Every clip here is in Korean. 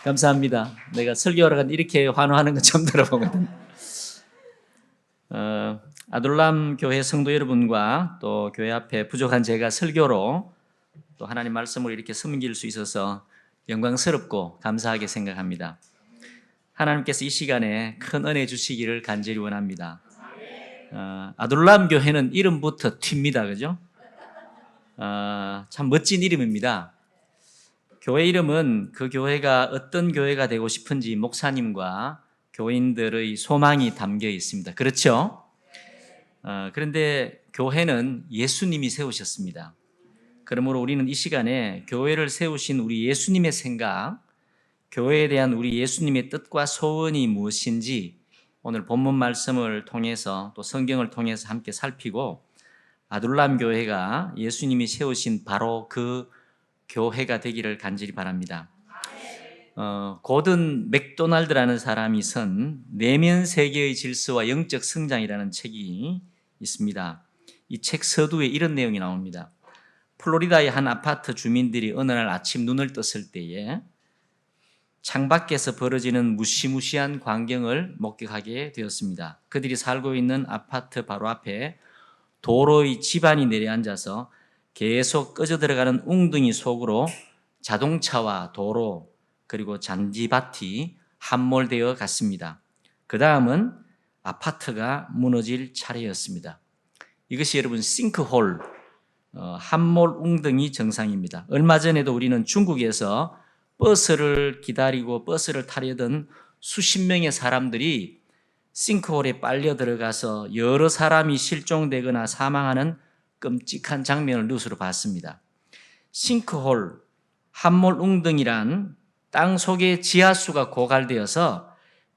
감사합니다. 내가 설교하러 간 이렇게 환호하는 건 처음 들어보거든. 아둘람 교회 성도 여러분과 또 교회 앞에 부족한 제가 설교로 또 하나님 말씀을 이렇게 섬길 수 있어서 영광스럽고 감사하게 생각합니다. 하나님께서 이 시간에 큰 은혜 주시기를 간절히 원합니다. 아둘람 교회는 이름부터 튑니다. 그죠? 참 멋진 이름입니다. 교회 이름은 그 교회가 어떤 교회가 되고 싶은지 목사님과 교인들의 소망이 담겨 있습니다. 그렇죠? 그런데 교회는 예수님이 세우셨습니다. 그러므로 우리는 이 시간에 교회를 세우신 우리 예수님의 생각, 교회에 대한 우리 예수님의 뜻과 소원이 무엇인지 오늘 본문 말씀을 통해서 또 성경을 통해서 함께 살피고 아둘람 교회가 예수님이 세우신 바로 그 교회가 되기를 간절히 바랍니다. 고든 맥도날드라는 사람이 쓴 내면 세계의 질서와 영적 성장이라는 책이 있습니다. 이 책 서두에 이런 내용이 나옵니다. 플로리다의 한 아파트 주민들이 어느 날 아침 눈을 떴을 때에 창밖에서 벌어지는 무시무시한 광경을 목격하게 되었습니다. 그들이 살고 있는 아파트 바로 앞에 도로의 지반이 내려앉아서 계속 꺼져 들어가는 웅덩이 속으로 자동차와 도로 그리고 잔디밭이 함몰되어 갔습니다. 그 다음은 아파트가 무너질 차례였습니다. 이것이 여러분 싱크홀, 함몰 웅덩이 증상입니다. 얼마 전에도 우리는 중국에서 버스를 기다리고 버스를 타려던 수십 명의 사람들이 싱크홀에 빨려 들어가서 여러 사람이 실종되거나 사망하는 끔찍한 장면을 뉴스로 봤습니다. 싱크홀, 함몰 웅덩이란 땅 속에 지하수가 고갈되어서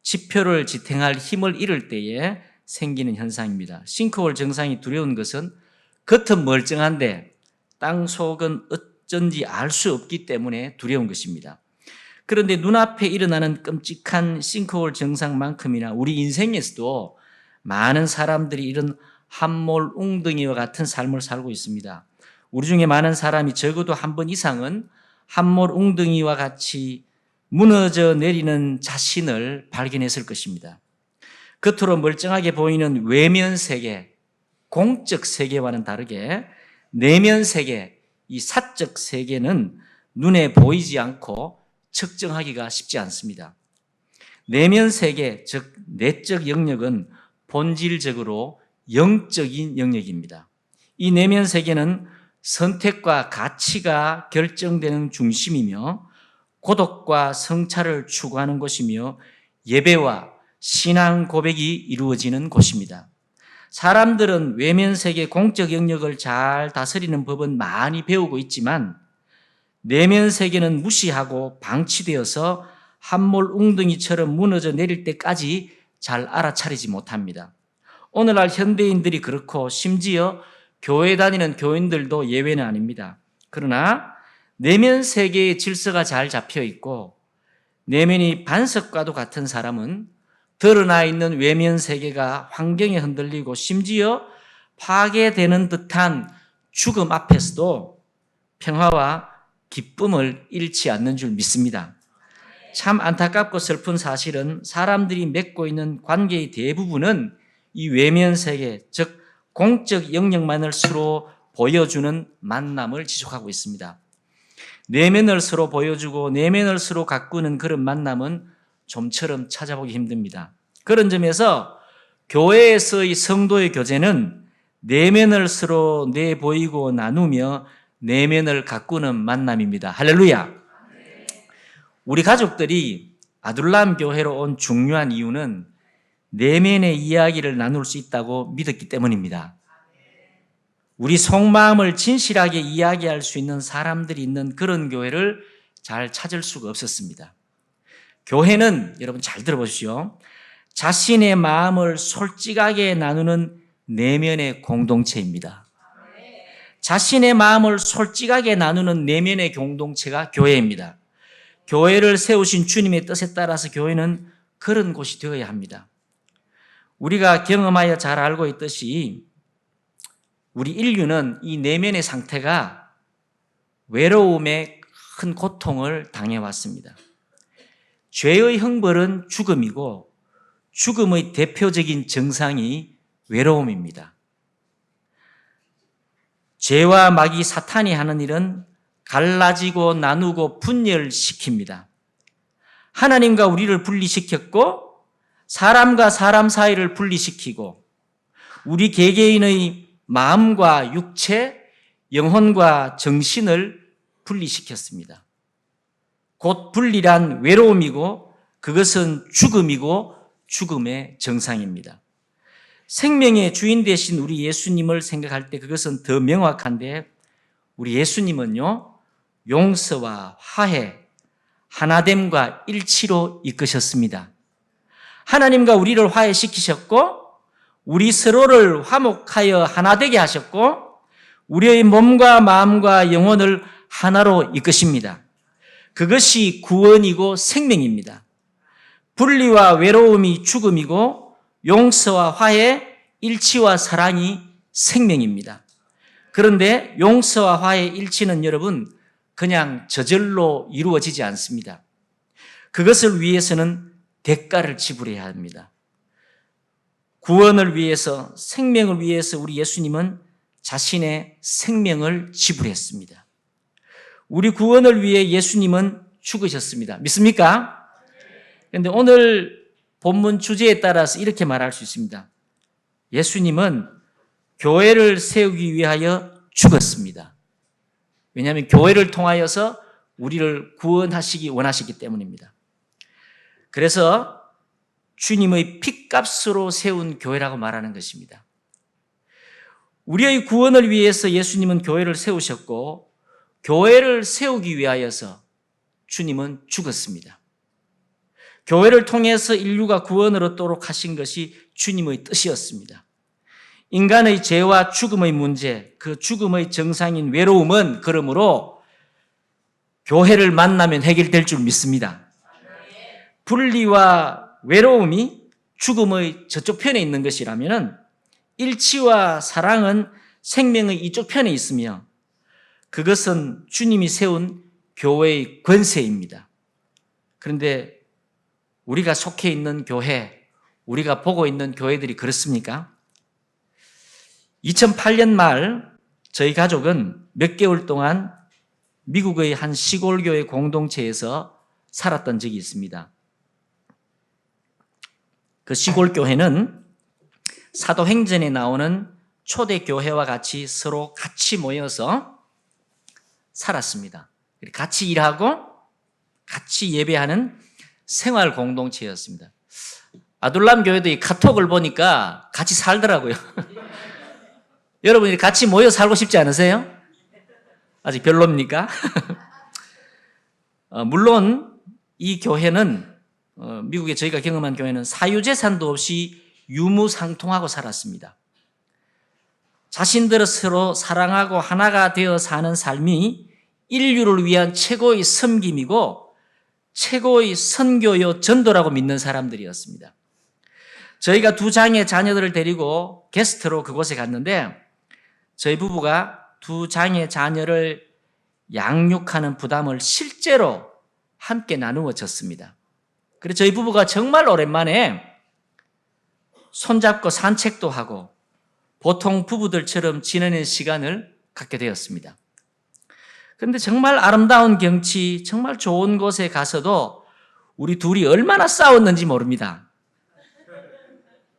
지표를 지탱할 힘을 잃을 때에 생기는 현상입니다. 싱크홀 증상이 두려운 것은 겉은 멀쩡한데 땅 속은 어쩐지 알 수 없기 때문에 두려운 것입니다. 그런데 눈앞에 일어나는 끔찍한 싱크홀 증상만큼이나 우리 인생에서도 많은 사람들이 이런 함몰 웅덩이와 같은 삶을 살고 있습니다. 우리 중에 많은 사람이 적어도 한 번 이상은 함몰 웅덩이와 같이 무너져 내리는 자신을 발견했을 것입니다. 겉으로 멀쩡하게 보이는 외면 세계, 공적 세계와는 다르게 내면 세계, 이 사적 세계는 눈에 보이지 않고 측정하기가 쉽지 않습니다. 내면 세계, 즉 내적 영역은 본질적으로 영적인 영역입니다. 이 내면 세계는 선택과 가치가 결정되는 중심이며 고독과 성찰을 추구하는 곳이며 예배와 신앙 고백이 이루어지는 곳입니다. 사람들은 외면 세계 공적 영역을 잘 다스리는 법은 많이 배우고 있지만 내면 세계는 무시하고 방치되어서 함몰 웅덩이처럼 무너져 내릴 때까지 잘 알아차리지 못합니다. 오늘날 현대인들이 그렇고 심지어 교회 다니는 교인들도 예외는 아닙니다. 그러나 내면 세계의 질서가 잘 잡혀 있고 내면이 반석과도 같은 사람은 드러나 있는 외면 세계가 환경에 흔들리고 심지어 파괴되는 듯한 죽음 앞에서도 평화와 기쁨을 잃지 않는 줄 믿습니다. 참 안타깝고 슬픈 사실은 사람들이 맺고 있는 관계의 대부분은 이 외면 세계, 즉 공적 영역만을 서로 보여주는 만남을 지속하고 있습니다. 내면을 서로 보여주고 내면을 서로 가꾸는 그런 만남은 좀처럼 찾아보기 힘듭니다. 그런 점에서 교회에서의 성도의 교제는 내면을 서로 내보이고 나누며 내면을 가꾸는 만남입니다. 할렐루야. 우리 가족들이 아둘람 교회로 온 중요한 이유는 내면의 이야기를 나눌 수 있다고 믿었기 때문입니다. 우리 속마음을 진실하게 이야기할 수 있는 사람들이 있는 그런 교회를 잘 찾을 수가 없었습니다. 교회는 여러분 잘 들어보십시오. 자신의 마음을 솔직하게 나누는 내면의 공동체입니다. 자신의 마음을 솔직하게 나누는 내면의 공동체가 교회입니다. 교회를 세우신 주님의 뜻에 따라서 교회는 그런 곳이 되어야 합니다. 우리가 경험하여 잘 알고 있듯이 우리 인류는 이 내면의 상태가 외로움의 큰 고통을 당해왔습니다. 죄의 형벌은 죽음이고 죽음의 대표적인 증상이 외로움입니다. 죄와 마귀 사탄이 하는 일은 갈라지고 나누고 분열시킵니다. 하나님과 우리를 분리시켰고 사람과 사람 사이를 분리시키고 우리 개개인의 마음과 육체, 영혼과 정신을 분리시켰습니다. 곧 분리란 외로움이고 그것은 죽음이고 죽음의 정상입니다. 생명의 주인 되신 우리 예수님을 생각할 때 그것은 더 명확한데 우리 예수님은요, 용서와 화해, 하나됨과 일치로 이끄셨습니다. 하나님과 우리를 화해시키셨고 우리 서로를 화목하여 하나 되게 하셨고 우리의 몸과 마음과 영혼을 하나로 이끄십니다. 그것이 구원이고 생명입니다. 분리와 외로움이 죽음이고 용서와 화해, 일치와 사랑이 생명입니다. 그런데 용서와 화해, 일치는 여러분 그냥 저절로 이루어지지 않습니다. 그것을 위해서는 대가를 지불해야 합니다. 구원을 위해서, 생명을 위해서 우리 예수님은 자신의 생명을 지불했습니다. 우리 구원을 위해 예수님은 죽으셨습니다. 믿습니까? 그런데 오늘 본문 주제에 따라서 이렇게 말할 수 있습니다. 예수님은 교회를 세우기 위하여 죽었습니다. 왜냐하면 교회를 통하여서 우리를 구원하시기 원하시기 때문입니다. 그래서 주님의 핏값으로 세운 교회라고 말하는 것입니다. 우리의 구원을 위해서 예수님은 교회를 세우셨고 교회를 세우기 위하여서 주님은 죽었습니다. 교회를 통해서 인류가 구원을 얻도록 하신 것이 주님의 뜻이었습니다. 인간의 죄와 죽음의 문제, 그 죽음의 정상인 외로움은 그러므로 교회를 만나면 해결될 줄 믿습니다. 분리와 외로움이 죽음의 저쪽 편에 있는 것이라면 일치와 사랑은 생명의 이쪽 편에 있으며 그것은 주님이 세운 교회의 권세입니다. 그런데 우리가 속해 있는 교회, 우리가 보고 있는 교회들이 그렇습니까? 2008년 말 저희 가족은 몇 개월 동안 미국의 한 시골 교회 공동체에서 살았던 적이 있습니다. 그 시골 교회는 사도행전에 나오는 초대교회와 같이 서로 같이 모여서 살았습니다. 같이 일하고 같이 예배하는 생활 공동체였습니다. 아둘람 교회도 이 카톡을 보니까 같이 살더라고요. 여러분이 같이 모여 살고 싶지 않으세요? 아직 별로입니까? 물론 이 교회는 미국에 저희가 경험한 교회는 사유재산도 없이 유무상통하고 살았습니다. 자신들을 서로 사랑하고 하나가 되어 사는 삶이 인류를 위한 최고의 섬김이고 최고의 선교요 전도라고 믿는 사람들이었습니다. 저희가 두 장의 자녀들을 데리고 게스트로 그곳에 갔는데 저희 부부가 두 장의 자녀를 양육하는 부담을 실제로 함께 나누어졌습니다. 그래서 저희 부부가 정말 오랜만에 손잡고 산책도 하고 보통 부부들처럼 지내는 시간을 갖게 되었습니다. 그런데 정말 아름다운 경치, 정말 좋은 곳에 가서도 우리 둘이 얼마나 싸웠는지 모릅니다.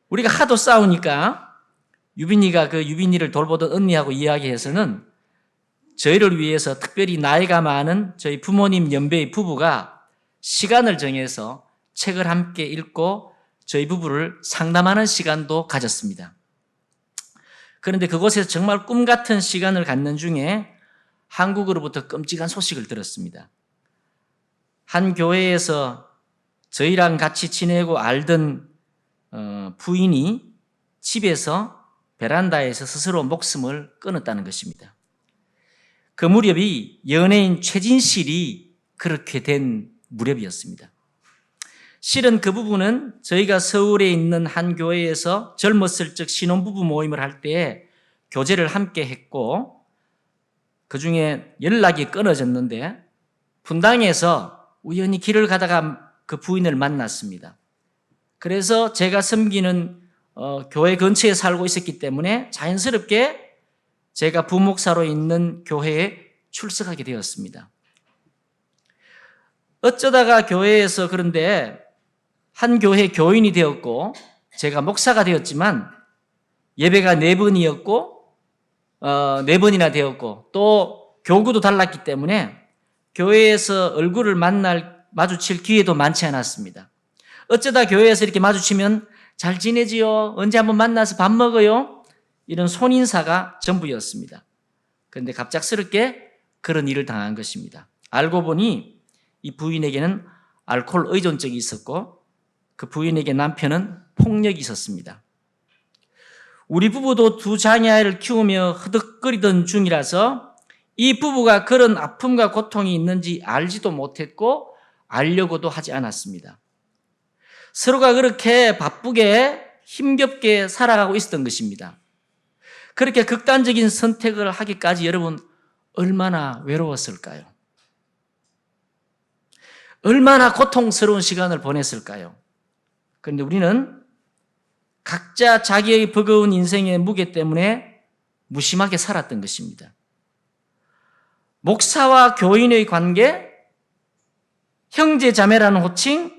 우리가 하도 싸우니까 유빈이가 그 유빈이를 돌보던 언니하고 이야기해서는 저희를 위해서 특별히 나이가 많은 저희 부모님 연배의 부부가 시간을 정해서 책을 함께 읽고 저희 부부를 상담하는 시간도 가졌습니다. 그런데 그곳에서 정말 꿈 같은 시간을 갖는 중에 한국으로부터 끔찍한 소식을 들었습니다. 한 교회에서 저희랑 같이 지내고 알던 부인이 집에서 베란다에서 스스로 목숨을 끊었다는 것입니다. 그 무렵이 연예인 최진실이 그렇게 된 무렵이었습니다. 실은 그 부부는 저희가 서울에 있는 한 교회에서 젊었을 적 신혼부부 모임을 할 때 교제를 함께 했고 그 중에 연락이 끊어졌는데 분당에서 우연히 길을 가다가 그 부인을 만났습니다. 그래서 제가 섬기는 교회 근처에 살고 있었기 때문에 자연스럽게 제가 부목사로 있는 교회에 출석하게 되었습니다. 어쩌다가 교회에서 그런데 한 교회 교인이 되었고 제가 목사가 되었지만 예배가 4번이었고 4번이나 되었고 또 교구도 달랐기 때문에 교회에서 얼굴을 마주칠 기회도 많지 않았습니다. 어쩌다 교회에서 이렇게 마주치면 잘 지내지요? 언제 한번 만나서 밥 먹어요? 이런 손인사가 전부였습니다. 그런데 갑작스럽게 그런 일을 당한 것입니다. 알고 보니 이 부인에게는 알코올 의존증이 있었고 그 부인에게 남편은 폭력이 있었습니다. 우리 부부도 2 장애아이를 키우며 허덕거리던 중이라서 이 부부가 그런 아픔과 고통이 있는지 알지도 못했고 알려고도 하지 않았습니다. 서로가 그렇게 바쁘게 힘겹게 살아가고 있었던 것입니다. 그렇게 극단적인 선택을 하기까지 여러분 얼마나 외로웠을까요? 얼마나 고통스러운 시간을 보냈을까요? 그런데 우리는 각자 자기의 버거운 인생의 무게 때문에 무심하게 살았던 것입니다. 목사와 교인의 관계, 형제 자매라는 호칭,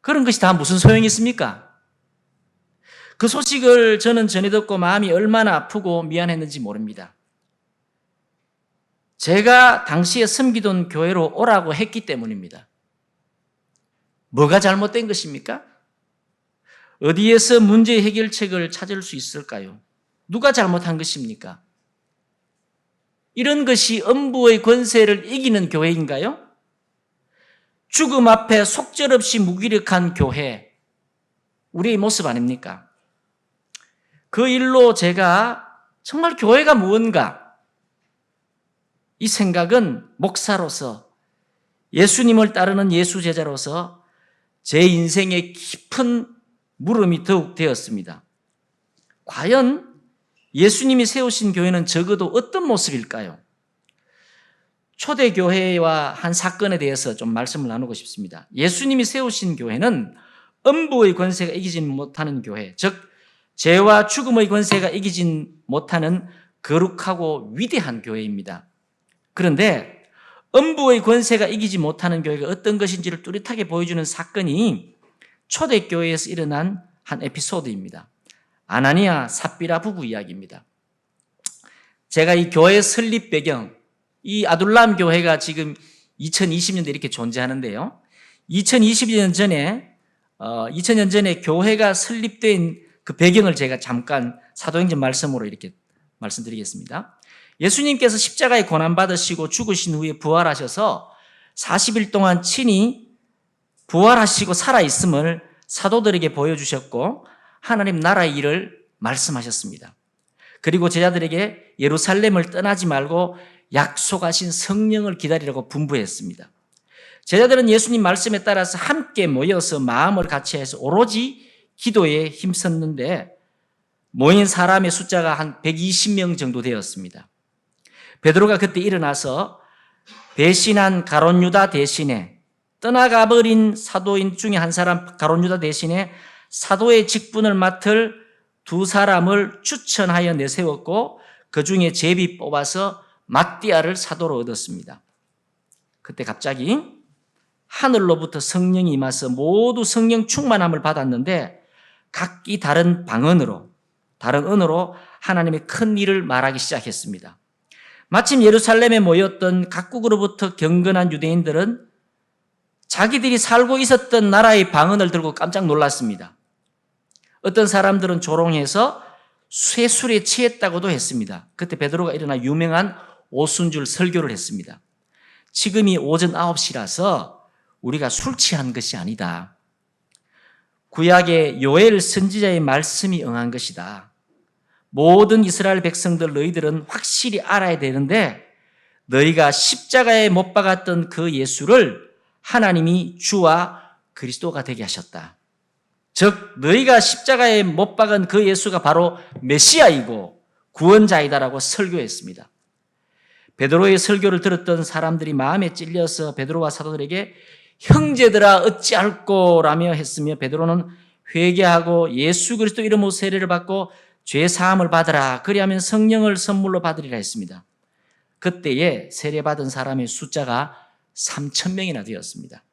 그런 것이 다 무슨 소용이 있습니까? 그 소식을 저는 전해 듣고 마음이 얼마나 아프고 미안했는지 모릅니다. 제가 당시에 섬기던 교회로 오라고 했기 때문입니다. 뭐가 잘못된 것입니까? 어디에서 문제 해결책을 찾을 수 있을까요? 누가 잘못한 것입니까? 이런 것이 음부의 권세를 이기는 교회인가요? 죽음 앞에 속절없이 무기력한 교회, 우리의 모습 아닙니까? 그 일로 제가 정말 교회가 무언가, 이 생각은 목사로서 예수님을 따르는 예수 제자로서 제 인생에 깊은 물음이 더욱 되었습니다. 과연 예수님이 세우신 교회는 적어도 어떤 모습일까요? 초대교회와 한 사건에 대해서 좀 말씀을 나누고 싶습니다. 예수님이 세우신 교회는 음부의 권세가 이기지 못하는 교회, 즉 죄와 죽음의 권세가 이기지 못하는 거룩하고 위대한 교회입니다. 그런데 음부의 권세가 이기지 못하는 교회가 어떤 것인지를 뚜렷하게 보여주는 사건이 초대교회에서 일어난 한 에피소드입니다. 아나니아 삽비라 부부 이야기입니다. 제가 이 교회 설립 배경, 이 아둘람 교회가 지금 2020년대 이렇게 존재하는데요. 2020년 전에 교회가 설립된 그 배경을 제가 잠깐 사도행전 말씀으로 이렇게 말씀드리겠습니다. 예수님께서 십자가에 고난받으시고 죽으신 후에 부활하셔서 40일 동안 친히 부활하시고 살아있음을 사도들에게 보여주셨고 하나님 나라의 일을 말씀하셨습니다. 그리고 제자들에게 예루살렘을 떠나지 말고 약속하신 성령을 기다리라고 분부했습니다. 제자들은 예수님 말씀에 따라서 함께 모여서 마음을 같이해서 오로지 기도에 힘썼는데 모인 사람의 숫자가 한 120명 정도 되었습니다. 베드로가 그때 일어나서 배신한 가룟 유다 대신에 떠나가버린 사도인 중에 한 사람 가룟 유다 대신에 사도의 직분을 맡을 2 사람을 추천하여 내세웠고 그 중에 제비 뽑아서 마띠아를 사도로 얻었습니다. 그때 갑자기 하늘로부터 성령이 임하서 모두 성령 충만함을 받았는데 각기 다른 언어로 하나님의 큰 일을 말하기 시작했습니다. 마침 예루살렘에 모였던 각국으로부터 경건한 유대인들은 자기들이 살고 있었던 나라의 방언을 들고 깜짝 놀랐습니다. 어떤 사람들은 조롱해서 쇠술에 취했다고도 했습니다. 그때 베드로가 일어나 유명한 오순절 설교를 했습니다. 지금이 오전 9시라서 우리가 술 취한 것이 아니다. 구약의 요엘 선지자의 말씀이 응한 것이다. 모든 이스라엘 백성들 너희들은 확실히 알아야 되는데 너희가 십자가에 못 박았던 그 예수를 하나님이 주와 그리스도가 되게 하셨다. 즉 너희가 십자가에 못 박은 그 예수가 바로 메시아이고 구원자이다라고 설교했습니다. 베드로의 설교를 들었던 사람들이 마음에 찔려서 베드로와 사도들에게 형제들아 어찌할꼬라며 했으며 베드로는 회개하고 예수 그리스도 이름으로 세례를 받고 죄 사함을 받으라 그리하면 성령을 선물로 받으리라 했습니다. 그때에 세례받은 사람의 숫자가 3,000명이나 되었습니다.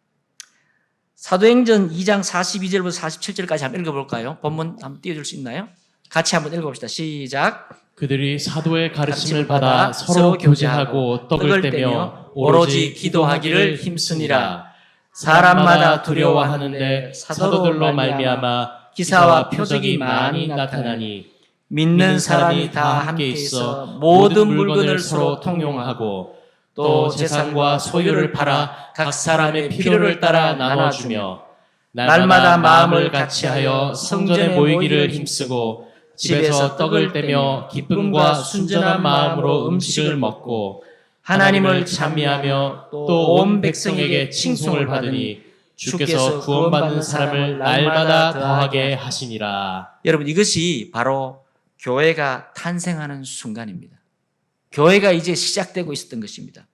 사도행전 2장 42절부터 47절까지 한번 읽어볼까요? 본문 한번 띄워줄 수 있나요? 같이 한번 읽어봅시다. 시작. 그들이 사도의 가르침을 받아 서로 교제하고 떡을 떼며 오로지 기도하기를 힘쓰니라. 사람마다 두려워하는데 사도들로 말미암아 기사와 표적이 많이 나타나니 믿는 사람이 다 함께 있어 모든 물건을 서로 통용하고 또 재산과 소유를 팔아 각 사람의 필요를 따라 나눠주며 날마다 마음을 같이하여 성전에 모이기를 힘쓰고 집에서 떡을 떼며 기쁨과 순전한 마음으로 음식을 먹고 하나님을 찬미하며 또 온 백성에게 칭송을 받으니 주께서 구원받는 사람을 날마다 더하게 하시니라. 여러분, 이것이 바로 교회가 탄생하는 순간입니다. 교회가 이제 시작되고 있었던 것입니다.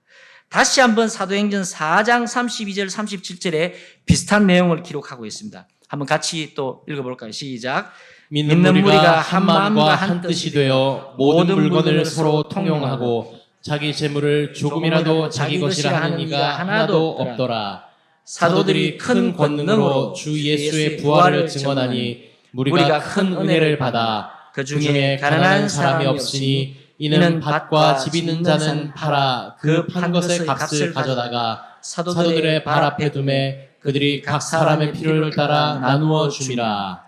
다시 한번 사도행전 4장 32절 37절에 비슷한 내용을 기록하고 있습니다. 한번 같이 또 읽어볼까요? 시작. 믿는 무리가 한 마음과 한 뜻이 되어 모든 물건을 서로 통용하고 자기 재물을 조금이라도 자기 것이라 하는 이가 하나도 없더라. 사도들이 큰 권능으로 주 예수의 부활을 증언하니 무리가 큰 은혜를 받아 그 중에 가난한 사람이 없으니 이는 밭과 집 있는 자는 팔아 그 판 것의 값을 가져다가 사도들의 발 앞에 두매 그들이 각 사람의 필요를 따라 나누어 줌이라.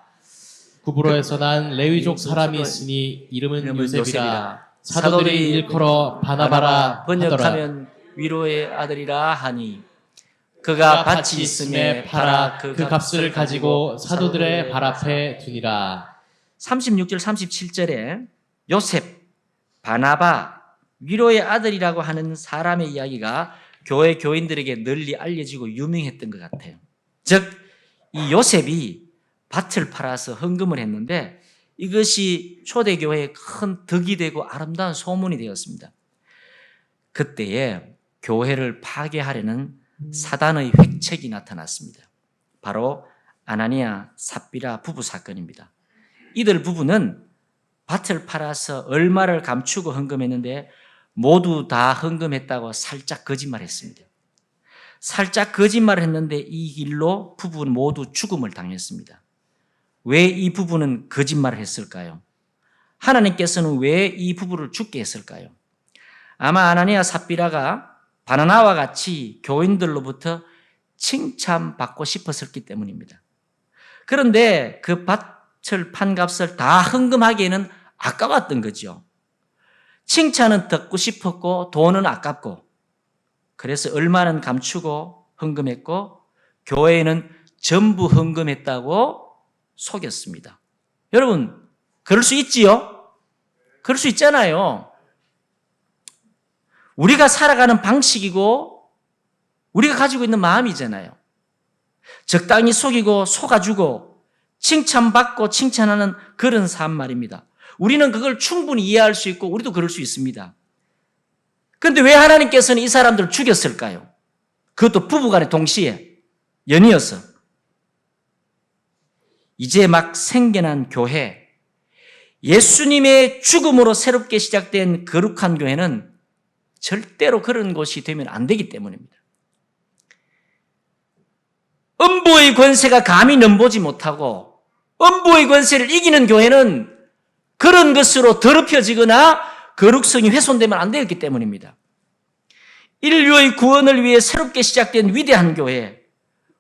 구브로에서 난 레위족 사람이 있으니 이름은 요셉이라. 사도들이 일컬어 바나바라 번역하면 위로의 아들이라 하니 그가 밭이 있음에 팔아 그 값을 가지고 사도들의 발 앞에 두니라. 36절 37절에 요셉, 바나바, 위로의 아들이라고 하는 사람의 이야기가 교회 교인들에게 널리 알려지고 유명했던 것 같아요. 즉, 이 요셉이 밭을 팔아서 헌금을 했는데 이것이 초대교회의 큰 덕이 되고 아름다운 소문이 되었습니다. 그때에 교회를 파괴하려는 사단의 획책이 나타났습니다. 바로 아나니아, 삽비라 부부 사건입니다. 이들 부부는 밭을 팔아서 얼마를 감추고 헌금했는데 모두 다 헌금했다고 살짝 거짓말했습니다. 살짝 거짓말을 했는데 이 일로 부부는 모두 죽음을 당했습니다. 왜 이 부부는 거짓말을 했을까요? 하나님께서는 왜 이 부부를 죽게 했을까요? 아마 아나니아 삽비라가 바나나와 같이 교인들로부터 칭찬받고 싶었기 때문입니다. 그런데 그 밭을 판 값을 다 헌금하기에는 아까웠던 거죠. 칭찬은 듣고 싶었고 돈은 아깝고 그래서 얼마는 감추고 헌금했고 교회에는 전부 헌금했다고 속였습니다. 여러분, 그럴 수 있지요? 그럴 수 있잖아요. 우리가 살아가는 방식이고 우리가 가지고 있는 마음이잖아요. 적당히 속이고 속아주고 칭찬받고 칭찬하는 그런 삶 말입니다. 우리는 그걸 충분히 이해할 수 있고 우리도 그럴 수 있습니다. 그런데 왜 하나님께서는 이 사람들을 죽였을까요? 그것도 부부간에 동시에 연이어서. 이제 막 생겨난 교회, 예수님의 죽음으로 새롭게 시작된 거룩한 교회는 절대로 그런 곳이 되면 안 되기 때문입니다. 음부의 권세가 감히 넘보지 못하고 음부의 권세를 이기는 교회는 그런 것으로 더럽혀지거나 거룩성이 훼손되면 안 되었기 때문입니다. 인류의 구원을 위해 새롭게 시작된 위대한 교회,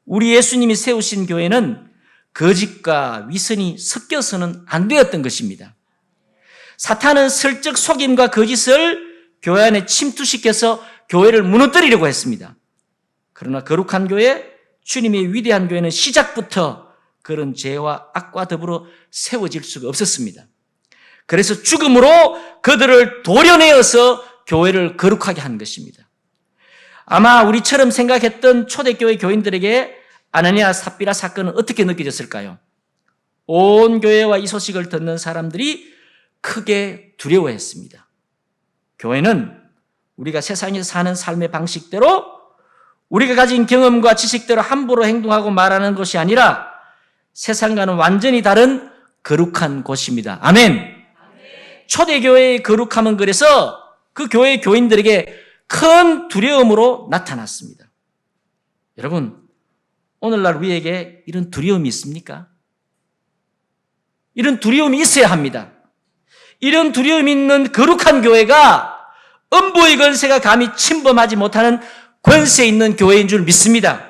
우리 예수님이 세우신 교회는 거짓과 위선이 섞여서는 안 되었던 것입니다. 사탄은 슬쩍 속임과 거짓을 교회 안에 침투시켜서 교회를 무너뜨리려고 했습니다. 그러나 거룩한 교회, 주님의 위대한 교회는 시작부터 그런 죄와 악과 더불어 세워질 수가 없었습니다. 그래서 죽음으로 그들을 도려내어서 교회를 거룩하게 한 것입니다. 아마 우리처럼 생각했던 초대교회 교인들에게 아나니아 삽비라 사건은 어떻게 느껴졌을까요? 온 교회와 이 소식을 듣는 사람들이 크게 두려워했습니다. 교회는 우리가 세상에서 사는 삶의 방식대로 우리가 가진 경험과 지식대로 함부로 행동하고 말하는 것이 아니라 세상과는 완전히 다른 거룩한 곳입니다. 아멘. 초대교회의 거룩함은 그래서 그 교회의 교인들에게 큰 두려움으로 나타났습니다. 여러분, 오늘날 우리에게 이런 두려움이 있습니까? 이런 두려움이 있어야 합니다. 이런 두려움이 있는 거룩한 교회가 음부의 권세가 감히 침범하지 못하는 권세 있는 교회인 줄 믿습니다.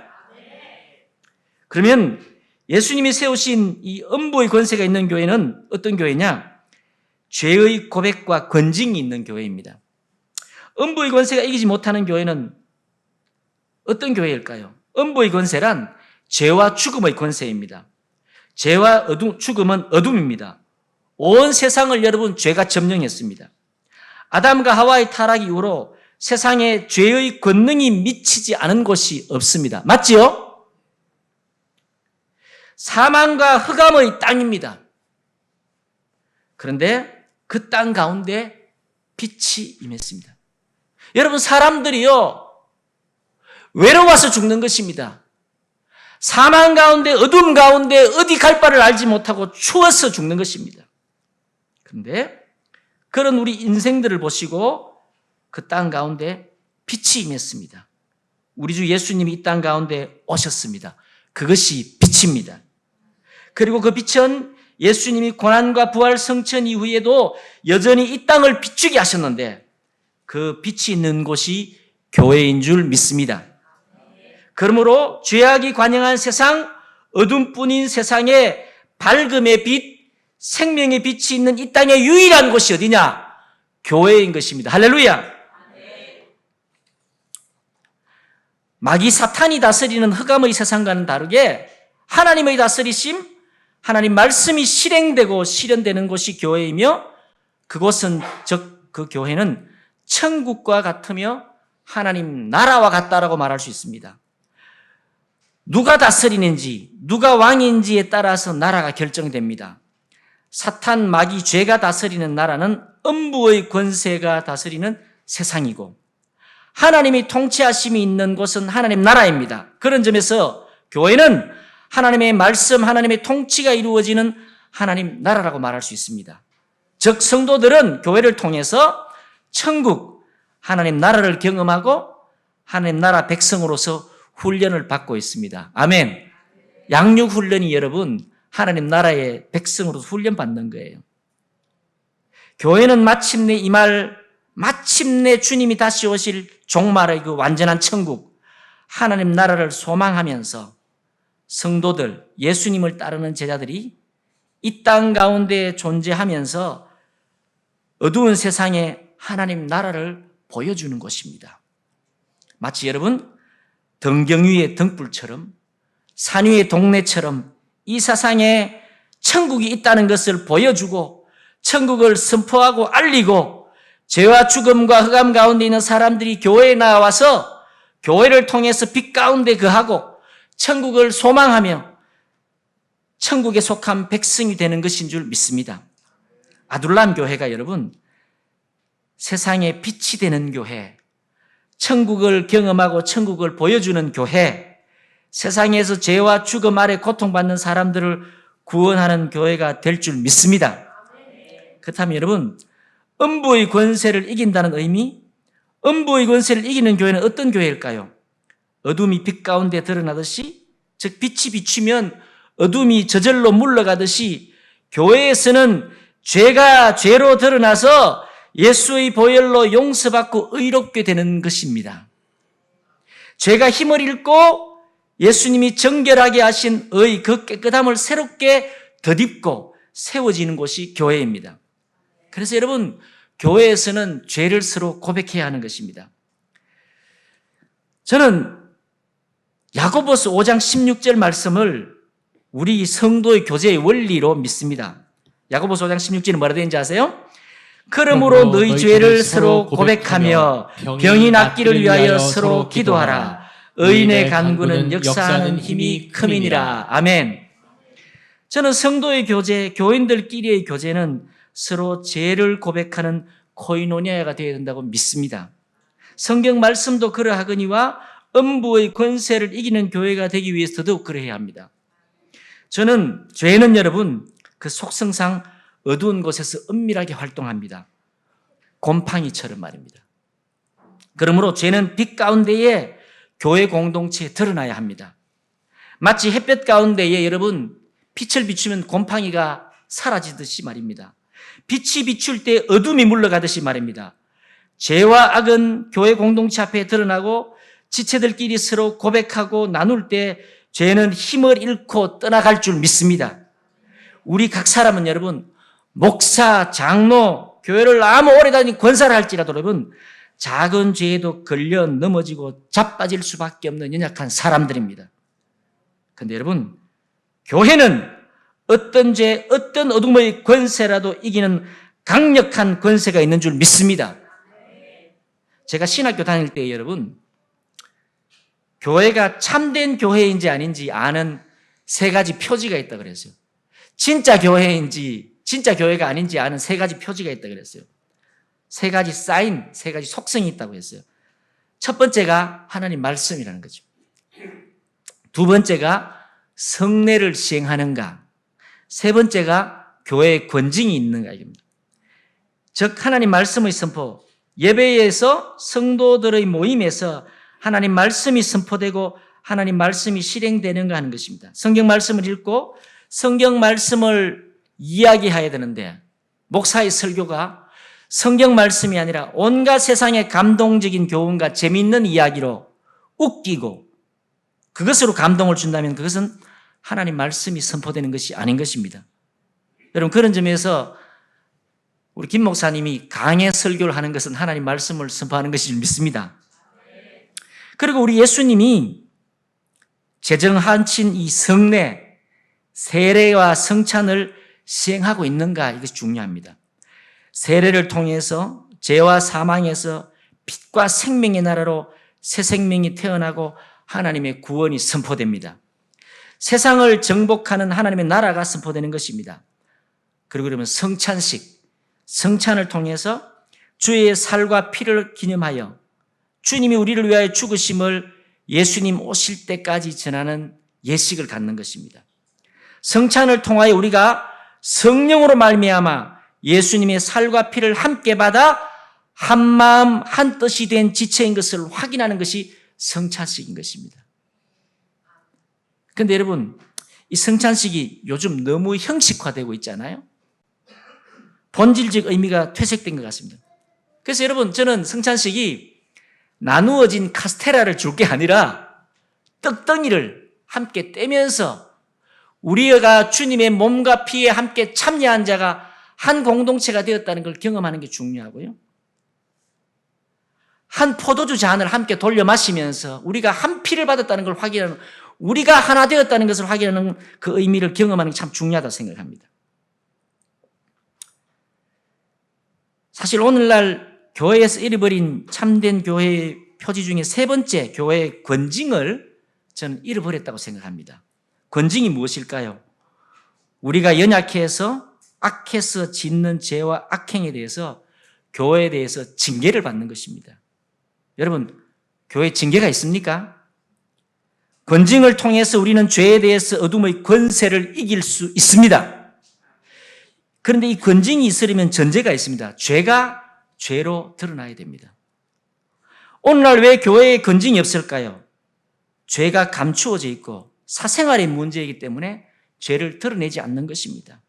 그러면 예수님이 세우신 이 음부의 권세가 있는 교회는 어떤 교회냐? 죄의 고백과 권징이 있는 교회입니다. 음부의 권세가 이기지 못하는 교회는 어떤 교회일까요? 음부의 권세란 죄와 죽음의 권세입니다. 죄와 죽음은 어둠입니다. 온 세상을 여러분 죄가 점령했습니다. 아담과 하와의 타락 이후로 세상에 죄의 권능이 미치지 않은 곳이 없습니다. 맞지요? 사망과 흑암의 땅입니다. 그런데 그 땅 가운데 빛이 임했습니다. 여러분, 사람들이요, 외로워서 죽는 것입니다. 사망 가운데, 어둠 가운데 어디 갈 바를 알지 못하고 추워서 죽는 것입니다. 그런데 그런 우리 인생들을 보시고 그 땅 가운데 빛이 임했습니다. 우리 주 예수님이 이 땅 가운데 오셨습니다. 그것이 빛입니다. 그리고 그 빛은 예수님이 고난과 부활 성천 이후에도 여전히 이 땅을 비추게 하셨는데 그 빛이 있는 곳이 교회인 줄 믿습니다. 그러므로 죄악이 관영한 세상, 어둠뿐인 세상에 밝음의 빛, 생명의 빛이 있는 이 땅의 유일한 곳이 어디냐? 교회인 것입니다. 할렐루야! 마귀 사탄이 다스리는 흑암의 세상과는 다르게 하나님의 다스리심, 하나님 말씀이 실행되고 실현되는 곳이 교회이며 그곳은 즉 그 교회는 천국과 같으며 하나님 나라와 같다라고 말할 수 있습니다. 누가 다스리는지, 누가 왕인지에 따라서 나라가 결정됩니다. 사탄, 마귀, 죄가 다스리는 나라는 음부의 권세가 다스리는 세상이고 하나님이 통치하심이 있는 곳은 하나님 나라입니다. 그런 점에서 교회는 하나님의 말씀, 하나님의 통치가 이루어지는 하나님 나라라고 말할 수 있습니다. 즉 성도들은 교회를 통해서 천국, 하나님 나라를 경험하고 하나님 나라 백성으로서 훈련을 받고 있습니다. 아멘. 양육 훈련이 여러분 하나님 나라의 백성으로서 훈련받는 거예요. 교회는 마침내 주님이 다시 오실 종말의 그 완전한 천국, 하나님 나라를 소망하면서 성도들, 예수님을 따르는 제자들이 이 땅 가운데 존재하면서 어두운 세상에 하나님 나라를 보여주는 것입니다. 마치 여러분 등경 위의 등불처럼 산 위의 동네처럼 이 세상에 천국이 있다는 것을 보여주고 천국을 선포하고 알리고 죄와 죽음과 흑암 가운데 있는 사람들이 교회에 나와서 교회를 통해서 빛 가운데 거하고 천국을 소망하며 천국에 속한 백성이 되는 것인 줄 믿습니다. 아둘람 교회가 여러분 세상에 빛이 되는 교회, 천국을 경험하고 천국을 보여주는 교회, 세상에서 죄와 죽음 아래 고통받는 사람들을 구원하는 교회가 될 줄 믿습니다. 그렇다면 여러분, 음부의 권세를 이긴다는 의미, 음부의 권세를 이기는 교회는 어떤 교회일까요? 어둠이 빛 가운데 드러나듯이, 즉 빛이 비추면 어둠이 저절로 물러가듯이 교회에서는 죄가 죄로 드러나서 예수의 보혈로 용서받고 의롭게 되는 것입니다. 죄가 힘을 잃고 예수님이 정결하게 하신 의 그 깨끗함을 새롭게 덧입고 세워지는 곳이 교회입니다. 그래서 여러분, 교회에서는 죄를 서로 고백해야 하는 것입니다. 저는 야고보서 5장 16절 말씀을 우리 성도의 교제의 원리로 믿습니다. 야고보서 5장 16절은 뭐라 되는지 아세요? 그러므로 너희 죄를 서로 고백하며 병이 낫기를 위하여 서로 기도하라. 의인의 간구는 역사하는 힘이 큼이니라. 아멘. 저는 성도의 교제, 교인들끼리의 교제는 서로 죄를 고백하는 코이노니아가 되어야 된다고 믿습니다. 성경 말씀도 그러하거니와 음부의 권세를 이기는 교회가 되기 위해서 더더욱 그러해야 합니다. 저는 죄는 여러분 그 속성상 어두운 곳에서 은밀하게 활동합니다. 곰팡이처럼 말입니다. 그러므로 죄는 빛 가운데에 교회 공동체에 드러나야 합니다. 마치 햇볕 가운데에 여러분 빛을 비추면 곰팡이가 사라지듯이 말입니다. 빛이 비출 때 어둠이 물러가듯이 말입니다. 죄와 악은 교회 공동체 앞에 드러나고 지체들끼리 서로 고백하고 나눌 때 죄는 힘을 잃고 떠나갈 줄 믿습니다. 우리 각 사람은 여러분 목사, 장로, 교회를 아무 오래 다닌 권사를 할지라도 여러분 작은 죄에도 걸려 넘어지고 자빠질 수밖에 없는 연약한 사람들입니다. 그런데 여러분 교회는 어떤 죄, 어떤 어둠의 권세라도 이기는 강력한 권세가 있는 줄 믿습니다. 제가 신학교 다닐 때 여러분 교회가 참된 교회인지 아닌지 아는 세 가지 표지가 있다 그랬어요. 진짜 교회인지 진짜 교회가 아닌지 아는 세 가지 표지가 있다 그랬어요. 세 가지 사인, 세 가지 속성이 있다고 했어요. 첫 번째가 하나님 말씀이라는 거죠. 두 번째가 성례를 시행하는가. 세 번째가 교회의 권징이 있는가 입니다. 즉 하나님 말씀의 선포, 예배에서 성도들의 모임에서 하나님 말씀이 선포되고 하나님 말씀이 실행되는가 하는 것입니다. 성경 말씀을 읽고 성경 말씀을 이야기해야 되는데 목사의 설교가 성경 말씀이 아니라 온갖 세상의 감동적인 교훈과 재미있는 이야기로 웃기고 그것으로 감동을 준다면 그것은 하나님 말씀이 선포되는 것이 아닌 것입니다. 여러분 그런 점에서 우리 김 목사님이 강의 설교를 하는 것은 하나님 말씀을 선포하는 것이 믿습니다. 그리고 우리 예수님이 제정하신 이 성례, 세례와 성찬을 시행하고 있는가 이것이 중요합니다. 세례를 통해서 죄와 사망에서 빛과 생명의 나라로 새 생명이 태어나고 하나님의 구원이 선포됩니다. 세상을 정복하는 하나님의 나라가 선포되는 것입니다. 그리고 그러면 성찬식, 성찬을 통해서 주의 살과 피를 기념하여 주님이 우리를 위하여 죽으심을 예수님 오실 때까지 전하는 예식을 갖는 것입니다. 성찬을 통하여 우리가 성령으로 말미암아 예수님의 살과 피를 함께 받아 한 마음 한 뜻이 된 지체인 것을 확인하는 것이 성찬식인 것입니다. 그런데 여러분 이 성찬식이 요즘 너무 형식화되고 있잖아요. 본질적 의미가 퇴색된 것 같습니다. 그래서 여러분 저는 성찬식이 나누어진 카스테라를 줄 게 아니라 떡덩이를 함께 떼면서 우리가 주님의 몸과 피에 함께 참여한 자가 한 공동체가 되었다는 걸 경험하는 게 중요하고요. 한 포도주 잔을 함께 돌려 마시면서 우리가 한 피를 받았다는 걸 확인하는, 우리가 하나 되었다는 것을 확인하는 그 의미를 경험하는 게 참 중요하다고 생각합니다. 사실 오늘날 교회에서 잃어버린 참된 교회의 표지 중에 세 번째 교회의 권징을 저는 잃어버렸다고 생각합니다. 권징이 무엇일까요? 우리가 연약해서 악해서 짓는 죄와 악행에 대해서 교회에 대해서 징계를 받는 것입니다. 여러분, 교회에 징계가 있습니까? 권징을 통해서 우리는 죄에 대해서 어둠의 권세를 이길 수 있습니다. 그런데 이 권징이 있으려면 전제가 있습니다. 죄가 죄로 드러나야 됩니다. 오늘날 왜 교회에 권징이 없을까요? 죄가 감추어져 있고 사생활의 문제이기 때문에 죄를 드러내지 않는 것입니다.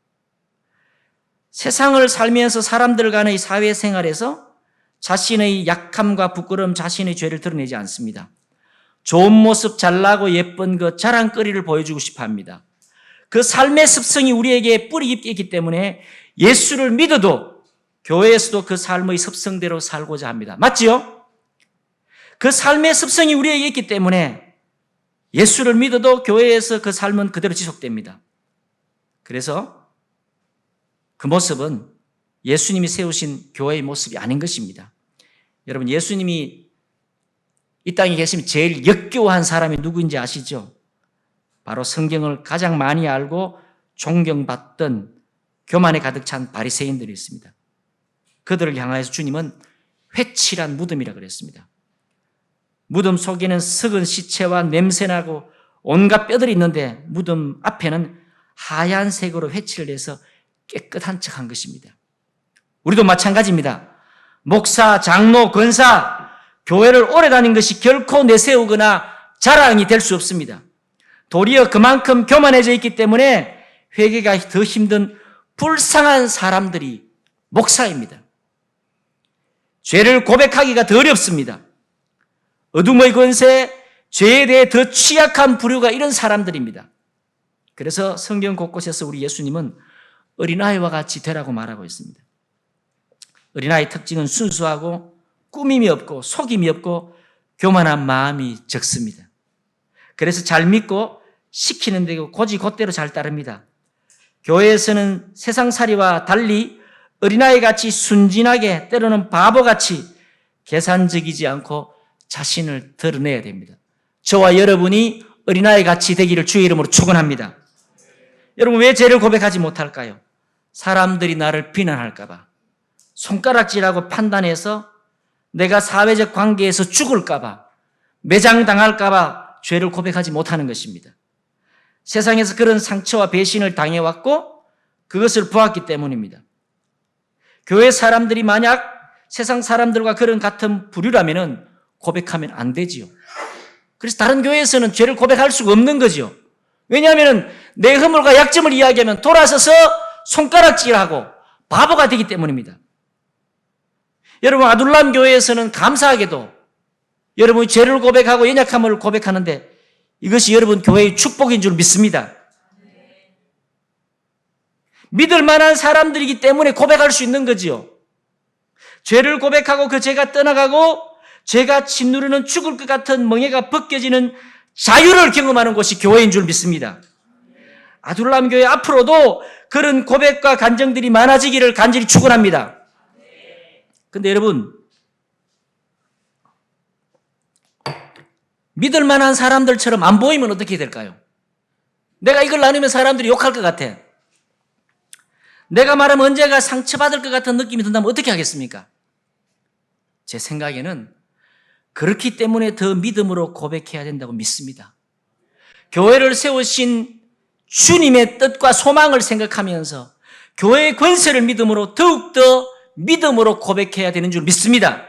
세상을 살면서 사람들 간의 사회생활에서 자신의 약함과 부끄러움, 자신의 죄를 드러내지 않습니다. 좋은 모습, 잘나고 예쁜 것, 자랑거리를 보여주고 싶어 합니다. 그 삶의 습성이 우리에게 뿌리 깊게 있기 때문에 예수를 믿어도 교회에서도 그 삶의 습성대로 살고자 합니다. 맞지요? 그 삶의 습성이 우리에게 있기 때문에 예수를 믿어도 교회에서 그 삶은 그대로 지속됩니다. 그래서 그 모습은 예수님이 세우신 교회의 모습이 아닌 것입니다. 여러분, 예수님이 이 땅에 계시면 제일 역겨워한 사람이 누구인지 아시죠? 바로 성경을 가장 많이 알고 존경받던 교만에 가득 찬 바리새인들이 있습니다. 그들을 향하여서 주님은 회칠한 무덤이라 그랬습니다. 무덤 속에는 썩은 시체와 냄새나고 온갖 뼈들이 있는데 무덤 앞에는 하얀색으로 회칠을 해서 깨끗한 척한 것입니다. 우리도 마찬가지입니다. 목사, 장로, 권사, 교회를 오래 다닌 것이 결코 내세우거나 자랑이 될 수 없습니다. 도리어 그만큼 교만해져 있기 때문에 회개가 더 힘든 불쌍한 사람들이 목사입니다. 죄를 고백하기가 더 어렵습니다. 어둠의 권세, 죄에 대해 더 취약한 부류가 이런 사람들입니다. 그래서 성경 곳곳에서 우리 예수님은 어린아이와 같이 되라고 말하고 있습니다. 어린아이의 특징은 순수하고 꾸밈이 없고 속임이 없고 교만한 마음이 적습니다. 그래서 잘 믿고 시키는 대로 곧이곧대로 잘 따릅니다. 교회에서는 세상살이와 달리 어린아이같이 순진하게 때로는 바보같이 계산적이지 않고 자신을 드러내야 됩니다. 저와 여러분이 어린아이같이 되기를 주의 이름으로 축원합니다. 여러분 왜 죄를 고백하지 못할까요? 사람들이 나를 비난할까 봐, 손가락질하고 판단해서 내가 사회적 관계에서 죽을까 봐, 매장당할까 봐 죄를 고백하지 못하는 것입니다. 세상에서 그런 상처와 배신을 당해왔고 그것을 보았기 때문입니다. 교회 사람들이 만약 세상 사람들과 그런 같은 부류라면 고백하면 안 되지요. 그래서 다른 교회에서는 죄를 고백할 수가 없는 거죠. 왜냐하면 내 허물과 약점을 이야기하면 돌아서서 손가락질하고 바보가 되기 때문입니다. 여러분 아둘람 교회에서는 감사하게도 여러분이 죄를 고백하고 연약함을 고백하는데 이것이 여러분 교회의 축복인 줄 믿습니다. 믿을 만한 사람들이기 때문에 고백할 수 있는 거지요. 죄를 고백하고 그 죄가 떠나가고 죄가 짓누르는 죽을 것 같은 멍에가 벗겨지는 자유를 경험하는 곳이 교회인 줄 믿습니다. 아둘람 교회 앞으로도 그런 고백과 간증들이 많아지기를 간절히 축원합니다. 근데 여러분 믿을 만한 사람들처럼 안 보이면 어떻게 될까요? 내가 이걸 나누면 사람들이 욕할 것 같아. 내가 말하면 언제가 상처받을 것 같은 느낌이 든다면 어떻게 하겠습니까? 제 생각에는 그렇기 때문에 더 믿음으로 고백해야 된다고 믿습니다. 교회를 세우신 주님의 뜻과 소망을 생각하면서 교회의 권세를 믿음으로 더욱더 믿음으로 고백해야 되는 줄 믿습니다.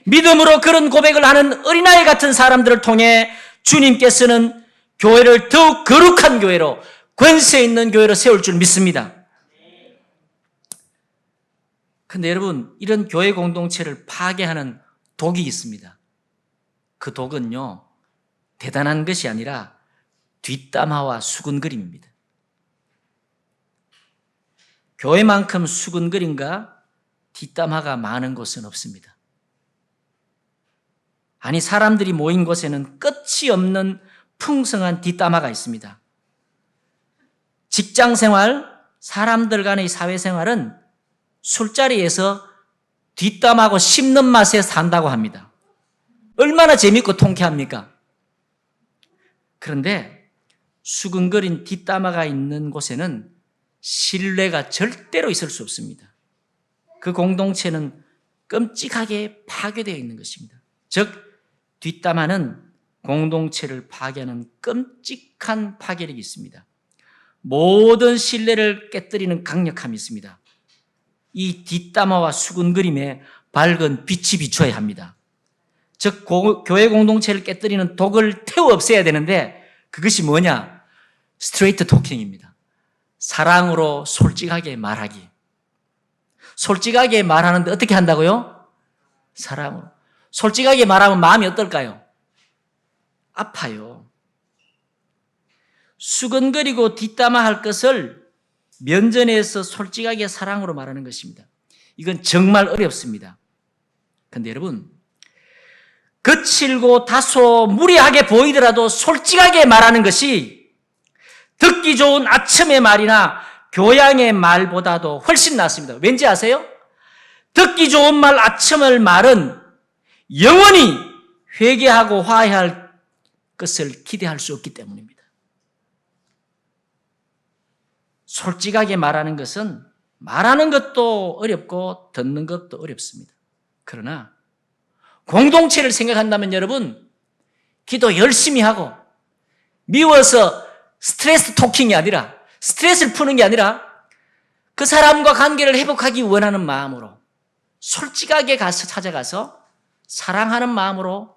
믿음으로 그런 고백을 하는 어린아이 같은 사람들을 통해 주님께서는 교회를 더욱 거룩한 교회로 권세 있는 교회로 세울 줄 믿습니다. 그런데 여러분 이런 교회 공동체를 파괴하는 독이 있습니다. 그 독은요 대단한 것이 아니라 뒷담화와 수근거림입니다. 교회만큼 수근거림과 뒷담화가 많은 곳은 없습니다. 아니 사람들이 모인 곳에는 끝이 없는 풍성한 뒷담화가 있습니다. 직장생활, 사람들 간의 사회생활은 술자리에서 뒷담하고 씹는 맛에 산다고 합니다. 얼마나 재밌고 통쾌합니까? 그런데 수근거린 뒷담화가 있는 곳에는 신뢰가 절대로 있을 수 없습니다. 그 공동체는 끔찍하게 파괴되어 있는 것입니다. 즉 뒷담화는 공동체를 파괴하는 끔찍한 파괴력이 있습니다. 모든 신뢰를 깨뜨리는 강력함이 있습니다. 이 뒷담화와 수근거림에 밝은 빛이 비춰야 합니다. 즉 교회 공동체를 깨뜨리는 독을 태워 없애야 되는데 그것이 뭐냐? 스트레이트 토킹입니다. 사랑으로 솔직하게 말하기. 솔직하게 말하는데 어떻게 한다고요? 사랑으로. 솔직하게 말하면 마음이 어떨까요? 아파요. 수근거리고 뒷담화할 것을 면전에서 솔직하게 사랑으로 말하는 것입니다. 이건 정말 어렵습니다. 그런데 여러분 거칠고 다소 무례하게 보이더라도 솔직하게 말하는 것이 듣기 좋은 아첨의 말이나 교양의 말보다도 훨씬 낫습니다. 왠지 아세요? 듣기 좋은 말 아첨의 말은 영원히 회개하고 화해할 것을 기대할 수 없기 때문입니다. 솔직하게 말하는 것은 말하는 것도 어렵고 듣는 것도 어렵습니다. 그러나 공동체를 생각한다면 여러분, 기도 열심히 하고 미워서 스트레스 토킹이 아니라, 스트레스를 푸는 게 아니라 그 사람과 관계를 회복하기 원하는 마음으로 솔직하게 가서 찾아가서 사랑하는 마음으로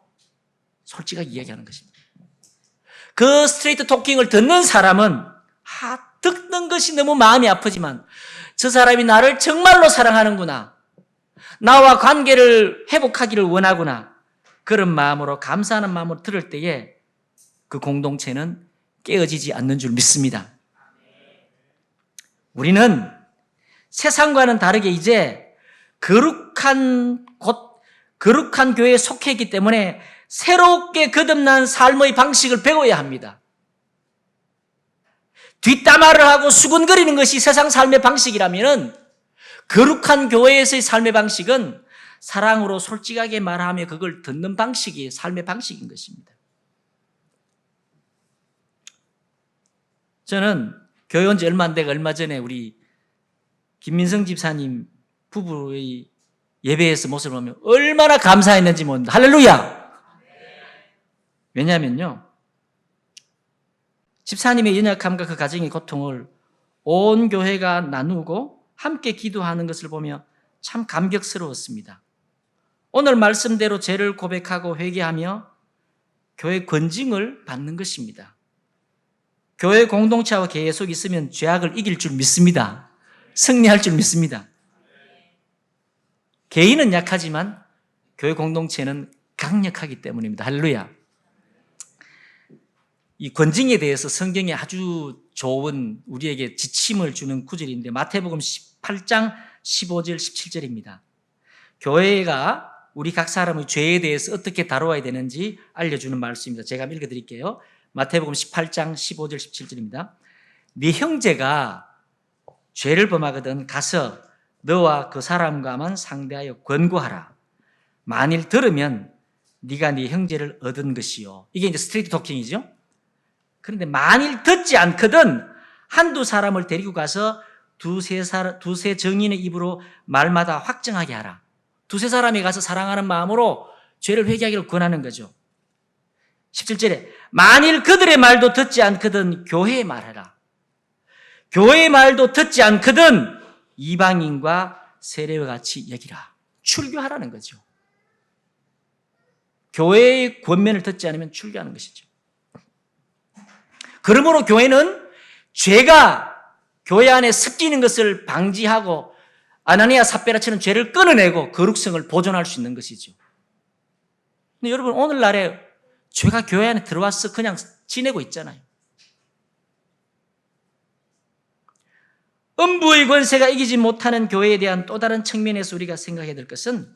솔직하게 이야기하는 것입니다. 그 스트레이트 토킹을 듣는 사람은 듣는 것이 너무 마음이 아프지만 저 사람이 나를 정말로 사랑하는구나, 나와 관계를 회복하기를 원하구나, 그런 마음으로, 감사하는 마음으로 들을 때에 그 공동체는 깨어지지 않는 줄 믿습니다. 우리는 세상과는 다르게 이제 거룩한 교회에 속해 있기 때문에 새롭게 거듭난 삶의 방식을 배워야 합니다. 뒷담화를 하고 수군거리는 것이 세상 삶의 방식이라면 거룩한 교회에서의 삶의 방식은 사랑으로 솔직하게 말하며 그걸 듣는 방식이 삶의 방식인 것입니다. 저는 교회 온 지 얼마 안 되고 얼마 전에 우리 김민성 집사님 부부의 예배에서 모습을 보면 얼마나 감사했는지 모릅니다. 할렐루야! 왜냐하면요, 집사님의 연약함과 그 가정의 고통을 온 교회가 나누고 함께 기도하는 것을 보며 참 감격스러웠습니다. 오늘 말씀대로 죄를 고백하고 회개하며 교회 권징을 받는 것입니다. 교회 공동체와 계속 있으면 죄악을 이길 줄 믿습니다. 승리할 줄 믿습니다. 개인은 약하지만 교회 공동체는 강력하기 때문입니다. 할렐루야. 이 권징에 대해서 성경에 아주 좋은 우리에게 지침을 주는 구절인데 마태복음 18장 15절 17절입니다. 교회가 우리 각 사람의 죄에 대해서 어떻게 다루어야 되는지 알려주는 말씀입니다. 제가 한번 읽어드릴게요. 마태복음 18장 15절 17절입니다. 네 형제가 죄를 범하거든 가서 너와 그 사람과만 상대하여 권고하라. 만일 들으면 네가 네 형제를 얻은 것이요. 이게 이제 스트레이트 토킹이죠. 그런데 만일 듣지 않거든 한두 사람을 데리고 가서 두세 정인의 입으로 말마다 확정하게 하라. 두세 사람이 가서 사랑하는 마음으로 죄를 회개하기를 권하는 거죠. 17절에 만일 그들의 말도 듣지 않거든 교회의 말하라. 교회의 말도 듣지 않거든 이방인과 세례와 같이 여기라. 출교하라는 거죠. 교회의 권면을 듣지 않으면 출교하는 것이죠. 그러므로 교회는 죄가 교회 안에 섞이는 것을 방지하고 아나니아 삽베라처럼 죄를 끊어내고 거룩성을 보존할 수 있는 것이죠. 근데 여러분 오늘날에 죄가 교회 안에 들어와서 그냥 지내고 있잖아요. 음부의 권세가 이기지 못하는 교회에 대한 또 다른 측면에서 우리가 생각해야 될 것은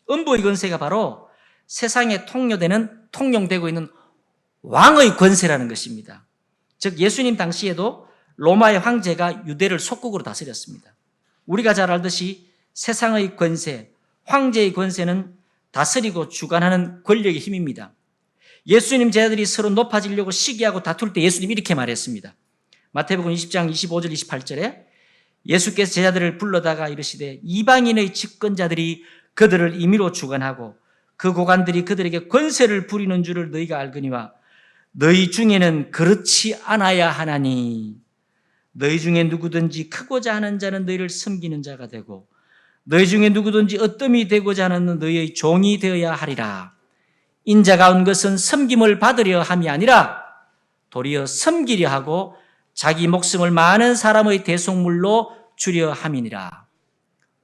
음부의 권세가 바로 세상에 통용되고 있는 왕의 권세라는 것입니다. 즉 예수님 당시에도 로마의 황제가 유대를 속국으로 다스렸습니다. 우리가 잘 알듯이 세상의 권세, 황제의 권세는 다스리고 주관하는 권력의 힘입니다. 예수님 제자들이 서로 높아지려고 시기하고 다툴 때 예수님이 이렇게 말했습니다. 마태복음 20장 25절 28절에 예수께서 제자들을 불러다가 이르시되 이방인의 집권자들이 그들을 임의로 주관하고 그 고관들이 그들에게 권세를 부리는 줄을 너희가 알거니와 너희 중에는 그렇지 않아야 하나니 너희 중에 누구든지 크고자 하는 자는 너희를 섬기는 자가 되고 너희 중에 누구든지 어뜸이 되고자 하는 너희의 종이 되어야 하리라. 인자가 온 것은 섬김을 받으려 함이 아니라 도리어 섬기려 하고 자기 목숨을 많은 사람의 대속물로 주려 함이니라.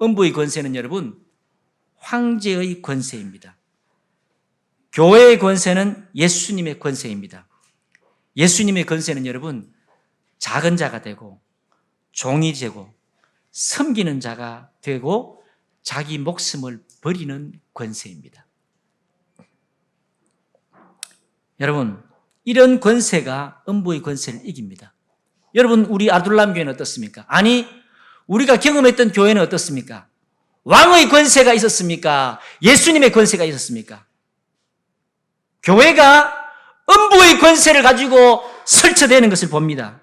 음부의 권세는 여러분 황제의 권세입니다. 교회의 권세는 예수님의 권세입니다. 예수님의 권세는 여러분 작은 자가 되고 종이 되고 섬기는 자가 되고 자기 목숨을 버리는 권세입니다. 여러분 이런 권세가 음부의 권세를 이깁니다. 여러분 우리 아둘람 교회는 어떻습니까? 아니 우리가 경험했던 교회는 어떻습니까? 왕의 권세가 있었습니까? 예수님의 권세가 있었습니까? 교회가 음부의 권세를 가지고 설치되는 것을 봅니다.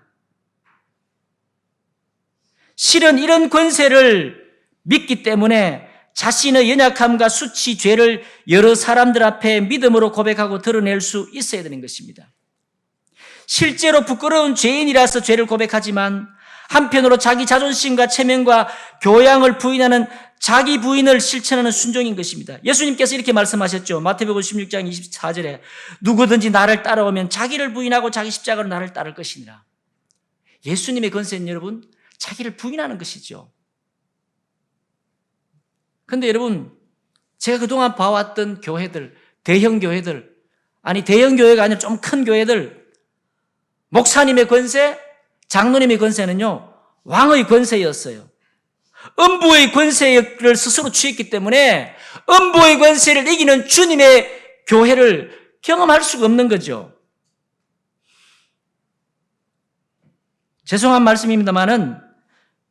실은 이런 권세를 믿기 때문에 자신의 연약함과 수치, 죄를 여러 사람들 앞에 믿음으로 고백하고 드러낼 수 있어야 되는 것입니다. 실제로 부끄러운 죄인이라서 죄를 고백하지만 한편으로 자기 자존심과 체면과 교양을 부인하는 자기 부인을 실천하는 순종인 것입니다. 예수님께서 이렇게 말씀하셨죠. 마태복음 16장 24절에 누구든지 나를 따라오면 자기를 부인하고 자기 십자가로 나를 따를 것이니라. 예수님의 권세는 여러분 자기를 부인하는 것이죠. 그런데 여러분 제가 그동안 봐왔던 교회들, 대형 교회들, 아니 대형 교회가 아니라 좀 큰 교회들, 목사님의 권세, 장로님의 권세는요 왕의 권세였어요. 음부의 권세를 스스로 취했기 때문에 음부의 권세를 이기는 주님의 교회를 경험할 수가 없는 거죠. 죄송한 말씀입니다만은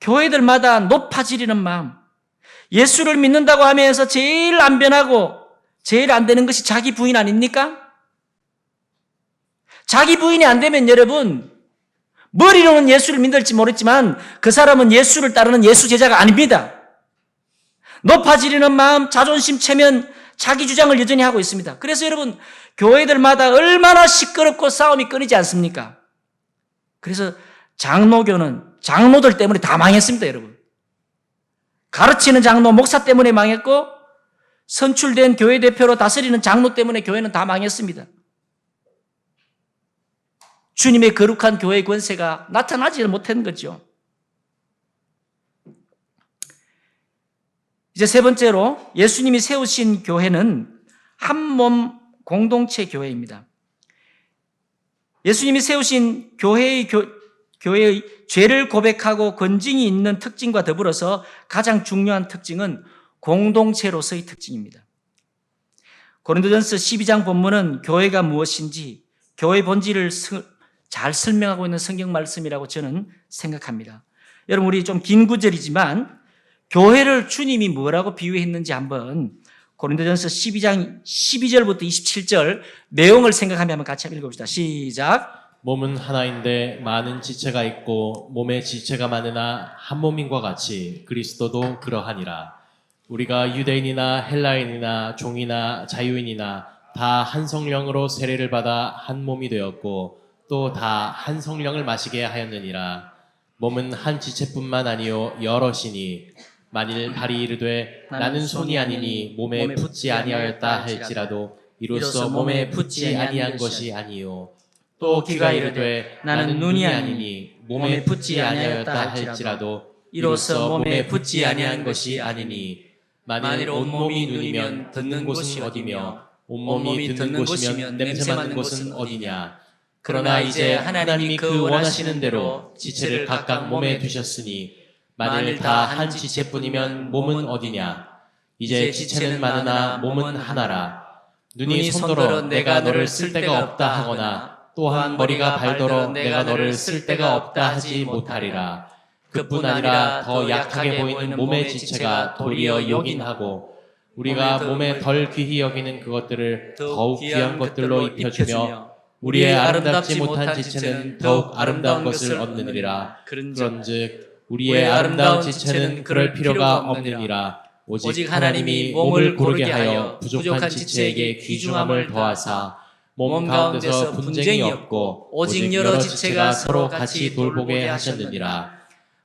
교회들마다 높아지려는 마음, 예수를 믿는다고 하면서 제일 안 변하고 제일 안 되는 것이 자기 부인 아닙니까? 자기 부인이 안 되면 여러분 머리로는 예수를 믿을지 모르지만 그 사람은 예수를 따르는 예수 제자가 아닙니다. 높아지려는 마음, 자존심, 체면, 자기 주장을 여전히 하고 있습니다. 그래서 여러분 교회들마다 얼마나 시끄럽고 싸움이 끊이지 않습니까? 그래서 장로교는 장로들 때문에 다 망했습니다, 여러분. 가르치는 장로, 목사 때문에 망했고 선출된 교회 대표로 다스리는 장로 때문에 교회는 다 망했습니다. 주님의 거룩한 교회의 권세가 나타나지 못한 거죠. 이제 세 번째로 예수님이 세우신 교회는 한 몸 공동체 교회입니다. 예수님이 세우신 교회의 죄를 고백하고 건징이 있는 특징과 더불어서 가장 중요한 특징은 공동체로서의 특징입니다. 고린도전서 12장 본문은 교회가 무엇인지 교회 본질을 잘 설명하고 있는 성경 말씀이라고 저는 생각합니다. 여러분 우리 좀 긴 구절이지만 교회를 주님이 뭐라고 비유했는지 한번 고린도전서 12장 12절부터 27절 내용을 생각하며 한번 같이 읽어봅시다. 시작. 몸은 하나인데 많은 지체가 있고 몸의 지체가 많으나 한 몸인과 같이 그리스도도 그러하니라. 우리가 유대인이나 헬라인이나 종이나 자유인이나 다 한 성령으로 세례를 받아 한 몸이 되었고 또 다 한 성령을 마시게 하였느니라. 몸은 한 지체뿐만 아니요 여럿이니 만일 발이 이르되 나는 손이 아니니 몸에 붙지 아니하였다 할지라도 이로써 몸에 붙지 아니한 것이 아니요. 또 귀가 이르되 나는 눈이 아니니 몸에 붙지 아니하였다 할지라도 이로써 몸에 붙지 아니한 것이 아니니 만일 온몸이 눈이면 듣는 곳은 어디며 온몸이 듣는 곳이면 냄새 맡는 곳은 어디냐. 그러나 이제 하나님이 그 원하시는 대로 지체를 각각 몸에 두셨으니 만일 다 한 지체뿐이면 몸은 어디냐. 이제 지체는 많으나 몸은 하나라. 눈이 손더러 내가 너를 쓸 데가 없다 하거나 또한 머리가 발더러 내가 너를 쓸 데가 없다 하지 못하리라. 그뿐 아니라 더 약하게 보이는 몸의 지체가 도리어 요긴하고 우리가 몸에 덜 귀히 여기는 그것들을 더욱 귀한 것들로 입혀주며 우리의 아름답지 못한 지체는 더욱 아름다운 것을 얻느니라. 그런즉 우리의 아름다운 지체는 그럴 필요가 없느니라. 오직 하나님이 몸을 고르게 하여 부족한 지체에게 귀중함을 더하사 몸 가운데서 분쟁이 없고 오직 여러 지체가 서로 같이 돌보게 하셨느니라.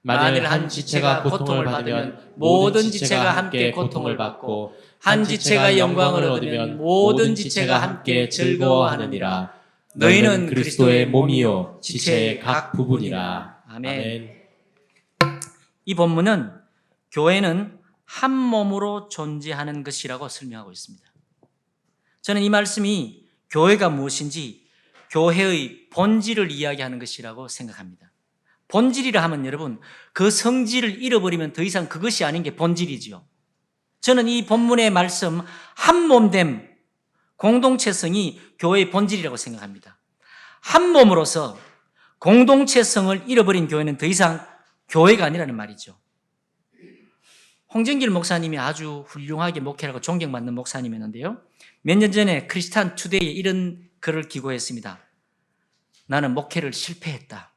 만일 한 지체가 고통을 받으면 모든 지체가 함께 고통을 받고 한 지체가 영광을 얻으면 모든 지체가 함께 즐거워하느니라. 너희는 그리스도의 몸이요 지체의 각 부분이라. 아멘. 이 본문은 교회는 한 몸으로 존재하는 것이라고 설명하고 있습니다. 저는 이 말씀이 교회가 무엇인지 교회의 본질을 이야기하는 것이라고 생각합니다. 본질이라 하면 여러분 그 성질을 잃어버리면 더 이상 그것이 아닌 게 본질이지요. 저는 이 본문의 말씀 한 몸됨, 공동체성이 교회의 본질이라고 생각합니다. 한 몸으로서 공동체성을 잃어버린 교회는 더 이상 교회가 아니라는 말이죠. 홍정길 목사님이 아주 훌륭하게 목회하고 존경받는 목사님이었는데요. 몇 년 전에 크리스찬 투데이에 이런 글을 기고했습니다. 나는 목회를 실패했다.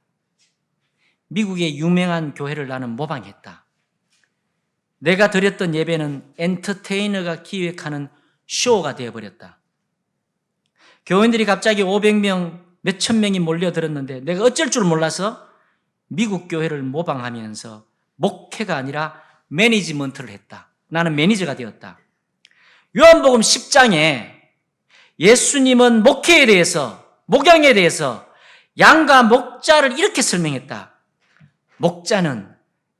미국의 유명한 교회를 나는 모방했다. 내가 드렸던 예배는 엔터테이너가 기획하는 쇼가 되어버렸다. 교인들이 갑자기 500명, 몇천 명이 몰려들었는데 내가 어쩔 줄 몰라서 미국 교회를 모방하면서 목회가 아니라 매니지먼트를 했다. 나는 매니저가 되었다. 요한복음 10장에 예수님은 목회에 대해서, 목양에 대해서 양과 목자를 이렇게 설명했다. 목자는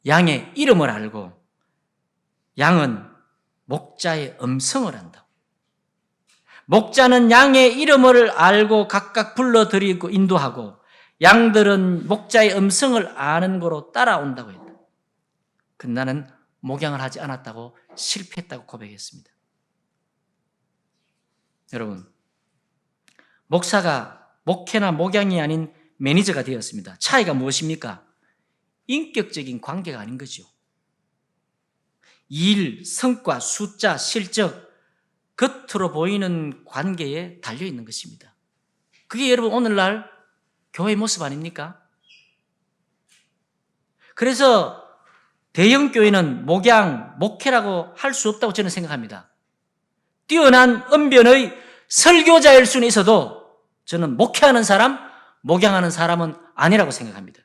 양의 이름을 알고 양은 목자의 음성을 안다. 목자는 양의 이름을 알고 각각 불러들이고 인도하고 양들은 목자의 음성을 아는 거로 따라온다고 했다. 근데 나는 목양을 하지 않았다고 실패했다고 고백했습니다. 여러분, 목사가 목회나 목양이 아닌 매니저가 되었습니다. 차이가 무엇입니까? 인격적인 관계가 아닌 거죠. 일, 성과, 숫자, 실적, 겉으로 보이는 관계에 달려있는 것입니다. 그게 여러분 오늘날 교회의 모습 아닙니까? 그래서 대형 교회는 목양, 목회라고 할 수 없다고 저는 생각합니다. 뛰어난 언변의 설교자일 수는 있어도 저는 목회하는 사람, 목양하는 사람은 아니라고 생각합니다.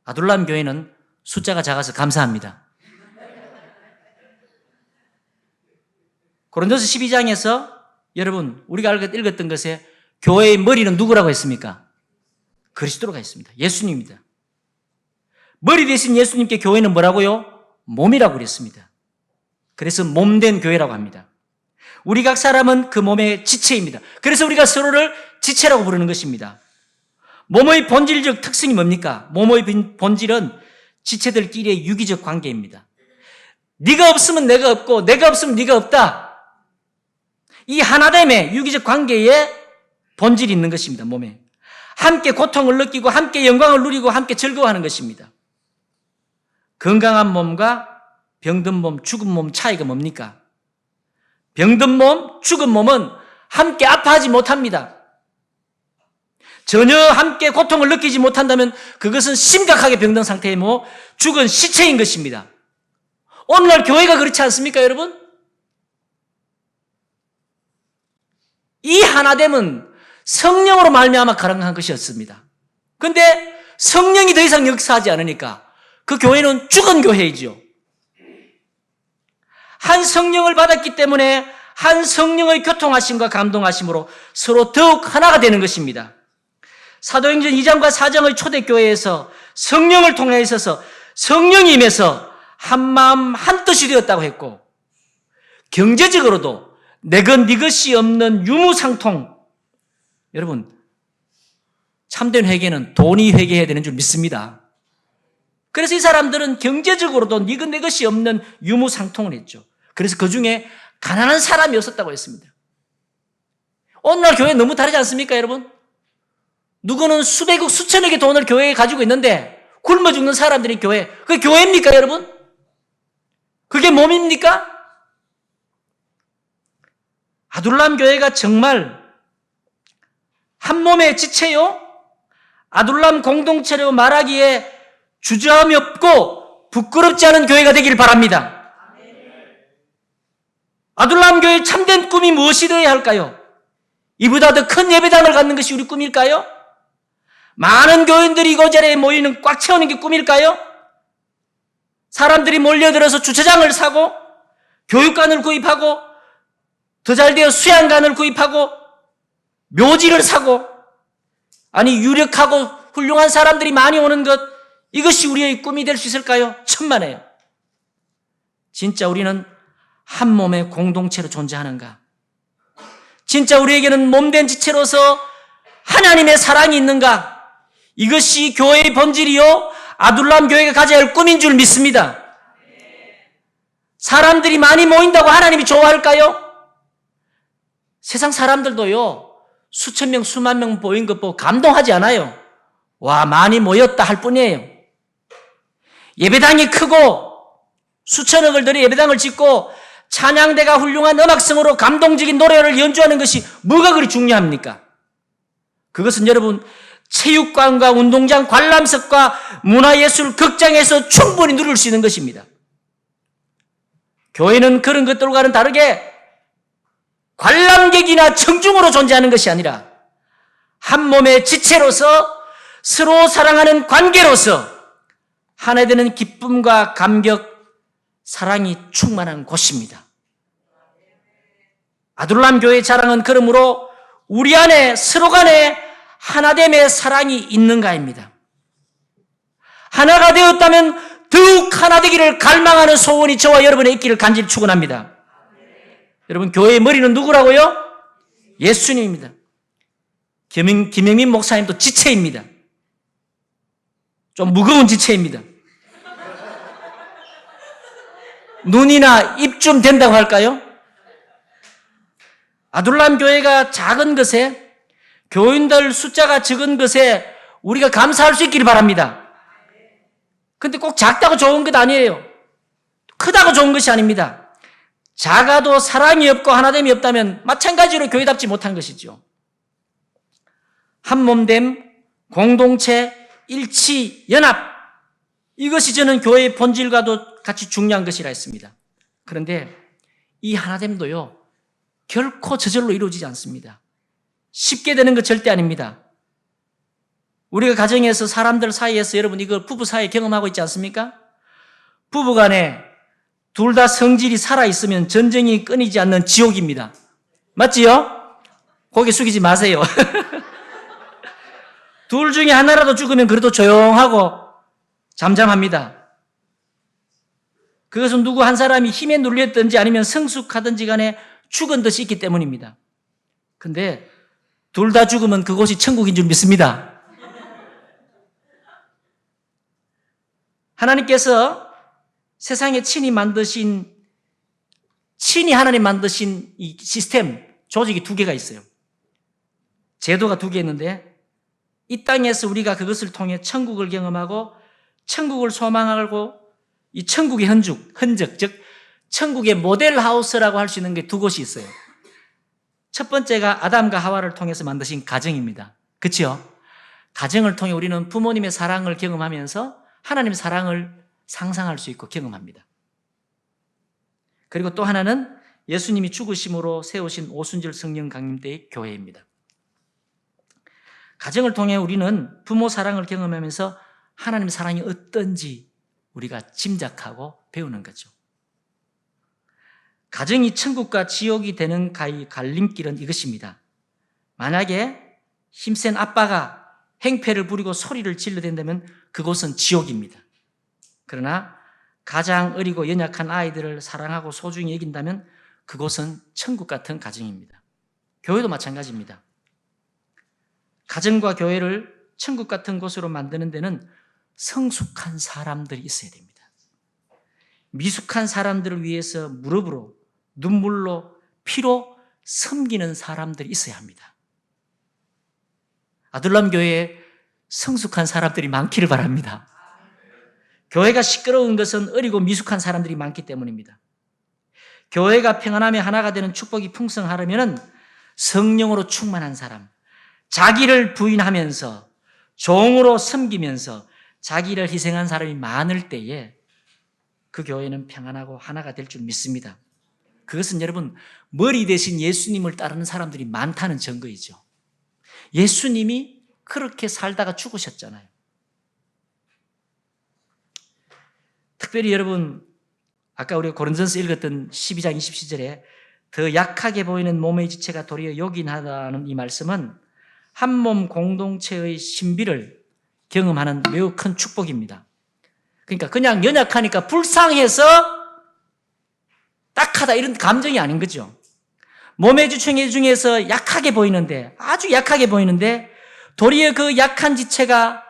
아둘람 교회는 숫자가 작아서 감사합니다. 고린도서 12장에서 여러분 우리가 읽었던 것에 교회의 머리는 누구라고 했습니까? 그리스도로가 했습니다. 예수님입니다. 머리 대신 예수님께 교회는 뭐라고요? 몸이라고 그랬습니다. 그래서 몸된 교회라고 합니다. 우리 각 사람은 그 몸의 지체입니다. 그래서 우리가 서로를 지체라고 부르는 것입니다. 몸의 본질적 특성이 뭡니까? 몸의 본질은 지체들끼리의 유기적 관계입니다. 네가 없으면 내가 없고 내가 없으면 네가 없다. 이 하나됨의 유기적 관계에 본질이 있는 것입니다. 몸에. 함께 고통을 느끼고 함께 영광을 누리고 함께 즐거워하는 것입니다. 건강한 몸과 병든 몸, 죽은 몸 차이가 뭡니까? 병든 몸, 죽은 몸은 함께 아파하지 못합니다. 전혀 함께 고통을 느끼지 못한다면 그것은 심각하게 병든 상태의 죽은 시체인 것입니다. 오늘날 교회가 그렇지 않습니까, 여러분? 이 하나됨은 성령으로 말미암아 가능한 것이었습니다. 그런데 성령이 더 이상 역사하지 않으니까 그 교회는 죽은 교회이죠. 한 성령을 받았기 때문에 한 성령의 교통하심과 감동하심으로 서로 더욱 하나가 되는 것입니다. 사도행전 2장과 4장의 초대교회에서 성령을 통해 있어서 성령이 임해서 한마음 한뜻이 되었다고 했고 경제적으로도 내것 네 것이 없는 유무상통. 여러분, 참된 회개는 돈이 회개해야 되는 줄 믿습니다. 그래서 이 사람들은 경제적으로도 네것 내 것이 없는 유무상통을 했죠. 그래서 그 중에 가난한 사람이 없었다고 했습니다. 오늘날 교회 너무 다르지 않습니까, 여러분? 누구는 수백억, 수천억의 돈을 교회에 가지고 있는데 굶어 죽는 사람들이 교회. 그게 교회입니까, 여러분? 그게 몸입니까? 아둘람 교회가 정말 한 몸의 지체요, 아둘람 공동체로 말하기에 주저함이 없고 부끄럽지 않은 교회가 되기를 바랍니다. 아둘람 교회의 참된 꿈이 무엇이 되어야 할까요? 이보다 더 큰 예배당을 갖는 것이 우리 꿈일까요? 많은 교인들이 이곳저곳에 모이는 꽉 채우는 게 꿈일까요? 사람들이 몰려들어서 주차장을 사고 교육관을 구입하고 더 잘되어 수양관을 구입하고 묘지를 사고 아니 유력하고 훌륭한 사람들이 많이 오는 것, 이것이 우리의 꿈이 될 수 있을까요? 천만에요. 진짜 우리는 한 몸의 공동체로 존재하는가? 진짜 우리에게는 몸된 지체로서 하나님의 사랑이 있는가? 이것이 교회의 본질이요 아둘람 교회가 가져야 할 꿈인 줄 믿습니다. 사람들이 많이 모인다고 하나님이 좋아할까요? 세상 사람들도요 수천 명 수만 명 모인 것 보고 감동하지 않아요. 와, 많이 모였다 할 뿐이에요. 예배당이 크고 수천억을 들여 예배당을 짓고 찬양대가 훌륭한 음악성으로 감동적인 노래를 연주하는 것이 뭐가 그리 중요합니까? 그것은 여러분 체육관과 운동장, 관람석과 문화예술 극장에서 충분히 누릴 수 있는 것입니다. 교회는 그런 것들과는 다르게 관람객이나 청중으로 존재하는 것이 아니라 한 몸의 지체로서 서로 사랑하는 관계로서 하나 되는 기쁨과 감격, 사랑이 충만한 곳입니다. 아둘람 교회의 자랑은 그러므로 우리 안에 서로 간에 하나됨의 사랑이 있는가입니다. 하나가 되었다면 더욱 하나 되기를 갈망하는 소원이 저와 여러분의 있기를 간절히 축원합니다. 여러분, 교회의 머리는 누구라고요? 예수님입니다. 김영민 목사님도 지체입니다. 좀 무거운 지체입니다. 눈이나 입 좀 된다고 할까요? 아둘람 교회가 작은 것에, 교인들 숫자가 적은 것에 우리가 감사할 수 있기를 바랍니다. 근데 꼭 작다고 좋은 것 아니에요. 크다고 좋은 것이 아닙니다. 작아도 사랑이 없고 하나됨이 없다면 마찬가지로 교회답지 못한 것이죠. 한 몸됨, 공동체, 일치, 연합, 이것이 저는 교회의 본질과도 같이 중요한 것이라 했습니다. 그런데 이 하나됨도요, 결코 저절로 이루어지지 않습니다. 쉽게 되는 것 절대 아닙니다. 우리가 가정에서 사람들 사이에서 여러분 이거 부부 사이에 경험하고 있지 않습니까? 부부 간에 둘 다 성질이 살아있으면 전쟁이 끊이지 않는 지옥입니다. 맞지요? 고개 숙이지 마세요. 둘 중에 하나라도 죽으면 그래도 조용하고 잠잠합니다. 그것은 누구 한 사람이 힘에 눌렸든지 아니면 성숙하든지 간에 죽은 듯이 있기 때문입니다. 근데 둘 다 죽으면 그곳이 천국인 줄 믿습니다. 하나님께서 세상에 친히 하나님 만드신 이 시스템, 조직이 두 개가 있어요. 제도가 두 개 있는데 이 땅에서 우리가 그것을 통해 천국을 경험하고 천국을 소망하고 이 천국의 흔적, 즉 천국의 모델 하우스라고 할 수 있는 게 두 곳이 있어요. 첫 번째가 아담과 하와를 통해서 만드신 가정입니다. 그렇죠? 가정을 통해 우리는 부모님의 사랑을 경험하면서 하나님의 사랑을 상상할 수 있고 경험합니다. 그리고 또 하나는 예수님이 죽으심으로 세우신 오순절 성령 강림 때의 교회입니다. 가정을 통해 우리는 부모 사랑을 경험하면서 하나님의 사랑이 어떤지 우리가 짐작하고 배우는 거죠. 가정이 천국과 지옥이 되는 갈림길은 이것입니다. 만약에 힘센 아빠가 행패를 부리고 소리를 질러댄다면 그곳은 지옥입니다. 그러나 가장 어리고 연약한 아이들을 사랑하고 소중히 여긴다면 그곳은 천국 같은 가정입니다. 교회도 마찬가지입니다. 가정과 교회를 천국 같은 곳으로 만드는 데는 성숙한 사람들이 있어야 됩니다. 미숙한 사람들을 위해서 무릎으로, 눈물로, 피로 섬기는 사람들이 있어야 합니다. 아둘람 교회에 성숙한 사람들이 많기를 바랍니다. 교회가 시끄러운 것은 어리고 미숙한 사람들이 많기 때문입니다. 교회가 평안하며 하나가 되는 축복이 풍성하려면 성령으로 충만한 사람, 자기를 부인하면서 종으로 섬기면서 자기를 희생한 사람이 많을 때에 그 교회는 평안하고 하나가 될 줄 믿습니다. 그것은 여러분 머리 대신 예수님을 따르는 사람들이 많다는 증거이죠. 예수님이 그렇게 살다가 죽으셨잖아요. 특별히 여러분 아까 우리가 고린도전서 읽었던 12장 27절에 더 약하게 보이는 몸의 지체가 도리어 요긴하다는 이 말씀은 한 몸 공동체의 신비를 경험하는 매우 큰 축복입니다. 그러니까 그냥 연약하니까 불쌍해서 딱하다 이런 감정이 아닌 거죠. 몸의 지체 중에서 약하게 보이는데, 아주 약하게 보이는데 도리어 그 약한 지체가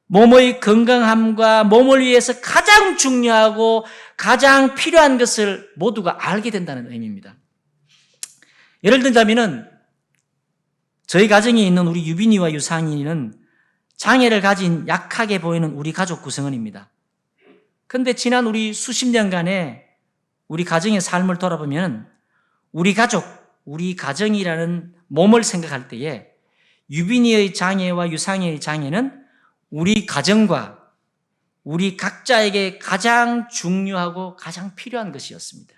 몸의 건강함과 몸을 위해서 가장 중요하고 가장 필요한 것을 모두가 알게 된다는 의미입니다. 예를 들자면은 저희 가정에 있는 우리 유빈이와 유상이는 장애를 가진 약하게 보이는 우리 가족 구성원입니다. 그런데 지난 우리 수십 년간의 우리 가정의 삶을 돌아보면 우리 가정이라는 몸을 생각할 때에 유빈이의 장애와 유상희의 장애는 우리 가정과 우리 각자에게 가장 중요하고 가장 필요한 것이었습니다.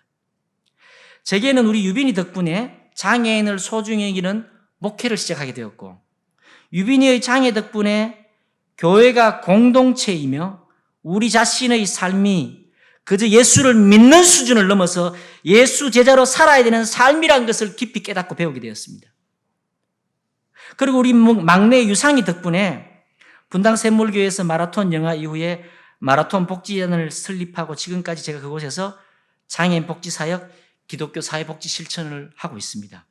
제게는 우리 유빈이 덕분에 장애인을 소중히 여기는 목회를 시작하게 되었고, 유빈이의 장애 덕분에 교회가 공동체이며 우리 자신의 삶이 그저 예수를 믿는 수준을 넘어서 예수 제자로 살아야 되는 삶이란 것을 깊이 깨닫고 배우게 되었습니다. 그리고 우리 막내 유상이 덕분에 분당 샘물교회에서 마라톤 영화 이후에 마라톤 복지단을 설립하고 지금까지 제가 그곳에서 장애인 복지사역, 기독교 사회복지 실천을 하고 있습니다.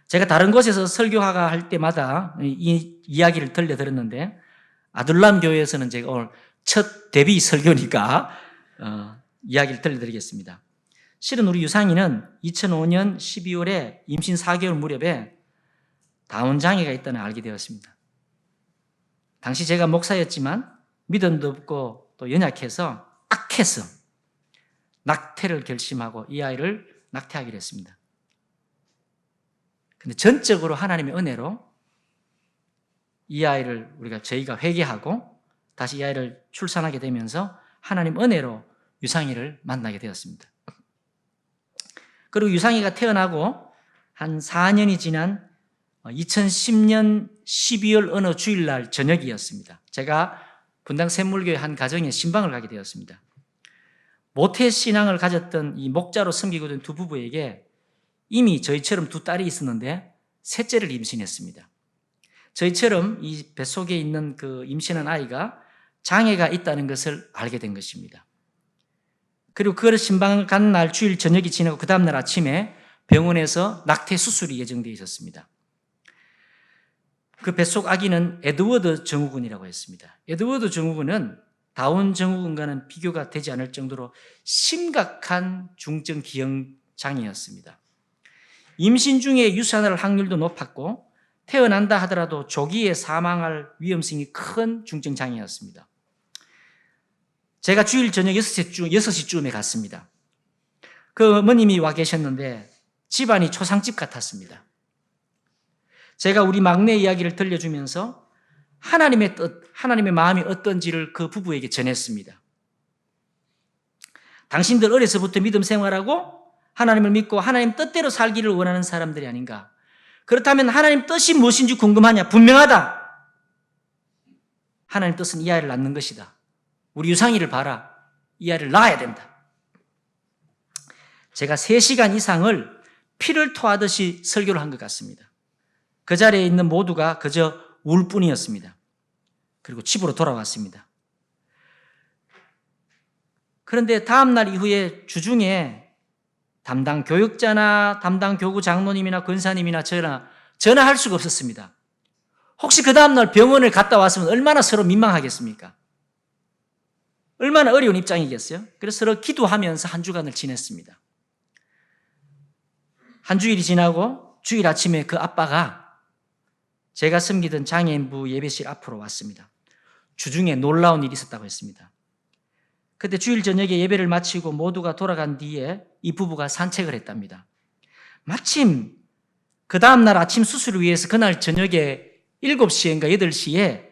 제가 다른 곳에서 설교화가 할 때마다 이 이야기를 들려드렸는데, 아둘람 교회에서는 제가 오늘 첫 데뷔 설교니까 이야기를 들려드리겠습니다. 실은 우리 유상이는 2005년 12월에 임신 4개월 무렵에 다운 장애가 있다는 걸 알게 되었습니다. 당시 제가 목사였지만 믿음도 없고 또 연약해서 악해서 낙태를 결심하고 이 아이를 낙태하기로 했습니다. 근데 전적으로 하나님의 은혜로 이 아이를 저희가 회개하고 다시 이 아이를 출산하게 되면서 하나님 은혜로 유상이를 만나게 되었습니다. 그리고 유상이가 태어나고 한 4년이 지난 2010년 12월 어느 주일날 저녁이었습니다. 제가 분당 샘물교회 한 가정에 신방을 가게 되었습니다. 모태 신앙을 가졌던 이 목자로 섬기고 있던 두 부부에게 이미 저희처럼 두 딸이 있었는데 셋째를 임신했습니다. 저희처럼 이 뱃속에 있는 그 임신한 아이가 장애가 있다는 것을 알게 된 것입니다. 그리고 그걸 신방 간 날 주일 저녁이 지나고 그 다음날 아침에 병원에서 낙태 수술이 예정되어 있었습니다. 그 뱃속 아기는 에드워드 증후군이라고 했습니다. 에드워드 증후군은 다운 증후군과는 비교가 되지 않을 정도로 심각한 중증 기형 장애였습니다. 임신 중에 유산할 확률도 높았고 태어난다 하더라도 조기에 사망할 위험성이 큰 중증 장애였습니다. 제가 주일 저녁 6시쯤에 갔습니다. 그 어머님이 와 계셨는데 집안이 초상집 같았습니다. 제가 우리 막내 이야기를 들려주면서 하나님의 뜻, 하나님의 마음이 어떤지를 그 부부에게 전했습니다. 당신들 어려서부터 믿음 생활하고 하나님을 믿고 하나님 뜻대로 살기를 원하는 사람들이 아닌가. 그렇다면 하나님 뜻이 무엇인지 궁금하냐? 분명하다. 하나님 뜻은 이 아이를 낳는 것이다. 우리 유상이를 봐라. 이 아이를 낳아야 된다. 제가 3시간 이상을 피를 토하듯이 설교를 한 것 같습니다. 그 자리에 있는 모두가 그저 울 뿐이었습니다. 그리고 집으로 돌아왔습니다. 그런데 다음 날 이후에 주중에 담당 교육자나 담당 교구 장로님이나 권사님이나 전화할 수가 없었습니다. 혹시 그 다음 날 병원을 갔다 왔으면 얼마나 서로 민망하겠습니까? 얼마나 어려운 입장이겠어요? 그래서 서로 기도하면서 한 주간을 지냈습니다. 한 주일이 지나고 주일 아침에 그 아빠가 제가 섬기던 장애인부 예배실 앞으로 왔습니다. 주중에 놀라운 일이 있었다고 했습니다. 그때 주일 저녁에 예배를 마치고 모두가 돌아간 뒤에 이 부부가 산책을 했답니다. 마침 그 다음날 아침 수술을 위해서 그날 저녁에 7시인가 8시에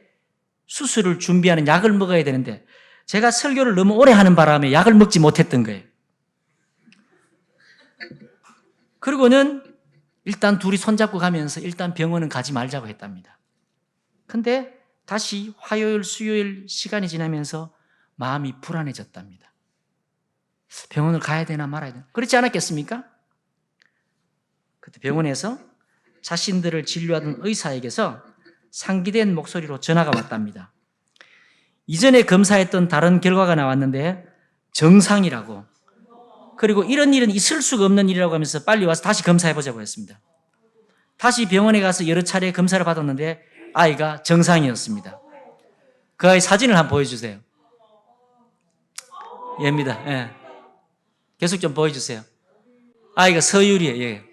수술을 준비하는 약을 먹어야 되는데 제가 설교를 너무 오래 하는 바람에 약을 먹지 못했던 거예요. 그리고는 일단 둘이 손잡고 가면서 일단 병원은 가지 말자고 했답니다. 근데 다시 화요일, 수요일 시간이 지나면서 마음이 불안해졌답니다. 병원을 가야 되나 말아야 되나? 그렇지 않았겠습니까? 그때 병원에서 자신들을 진료하던 의사에게서 상기된 목소리로 전화가 왔답니다. 이전에 검사했던 다른 결과가 나왔는데 정상이라고, 그리고 이런 일은 있을 수가 없는 일이라고 하면서 빨리 와서 다시 검사해보자고 했습니다. 다시 병원에 가서 여러 차례 검사를 받았는데 아이가 정상이었습니다. 그 아이 사진을 한번 보여주세요. 얘입니다. 예. 계속 좀 보여주세요. 아이가 서율이에요. 예.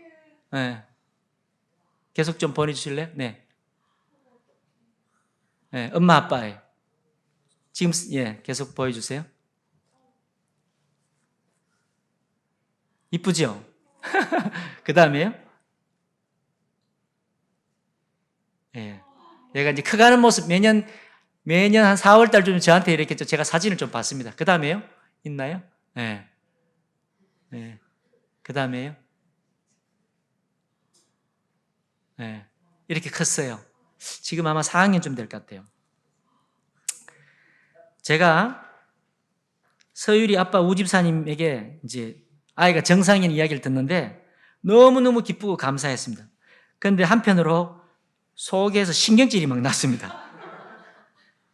예. 계속 좀 보내주실래요? 네. 예. 엄마 아빠예요. 지금 계속 보여주세요. 이쁘죠? 그 다음에요. 예. 얘가 이제 커가는 모습 매년 한 4월 달쯤 저한테 이렇게 제가 사진을 좀 봤습니다. 그 다음에요? 있나요? 예. 예. 그 다음에요? 예. 이렇게 컸어요. 지금 아마 4학년쯤 될 것 같아요. 제가 서유리 아빠 우집사님에게 이제 아이가 정상인 이야기를 듣는데 너무너무 기쁘고 감사했습니다. 그런데 한편으로 속에서 신경질이 막 났습니다.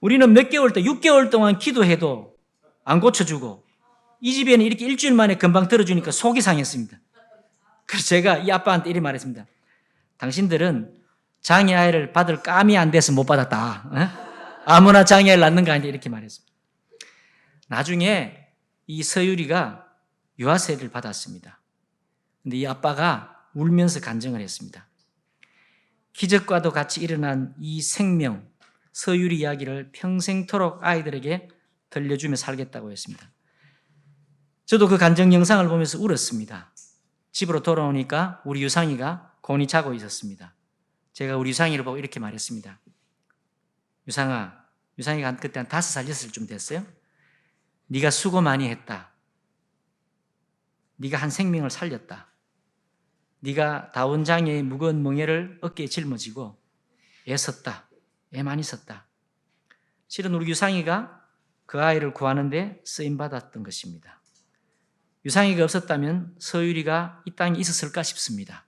우리는 몇 개월 때 6개월 동안 기도해도 안 고쳐주고 이 집에는 이렇게 일주일 만에 금방 들어주니까 속이 상했습니다. 그래서 제가 이 아빠한테 이렇게 말했습니다. 당신들은 장애아이를 받을 감이 안 돼서 못 받았다. 아무나 장애아이를 낳는 거 아닌데 이렇게 말했습니다. 나중에 이 서유리가 유아세를 받았습니다. 근데 이 아빠가 울면서 간증을 했습니다. 기적과도 같이 일어난 이 생명, 서유리 이야기를 평생토록 아이들에게 들려주며 살겠다고 했습니다. 저도 그 간증 영상을 보면서 울었습니다. 집으로 돌아오니까 우리 유상이가 곤히 자고 있었습니다. 제가 우리 유상이를 보고 이렇게 말했습니다. 유상이가 그때 한 5살, 6살쯤 됐어요. 네가 수고 많이 했다. 네가 한 생명을 살렸다. 네가 다운장애의 무거운 멍에를 어깨에 짊어지고 애썼다. 애 많이 썼다. 실은 우리 유상이가 그 아이를 구하는데 쓰임받았던 것입니다. 유상이가 없었다면 서유리가 이 땅에 있었을까 싶습니다.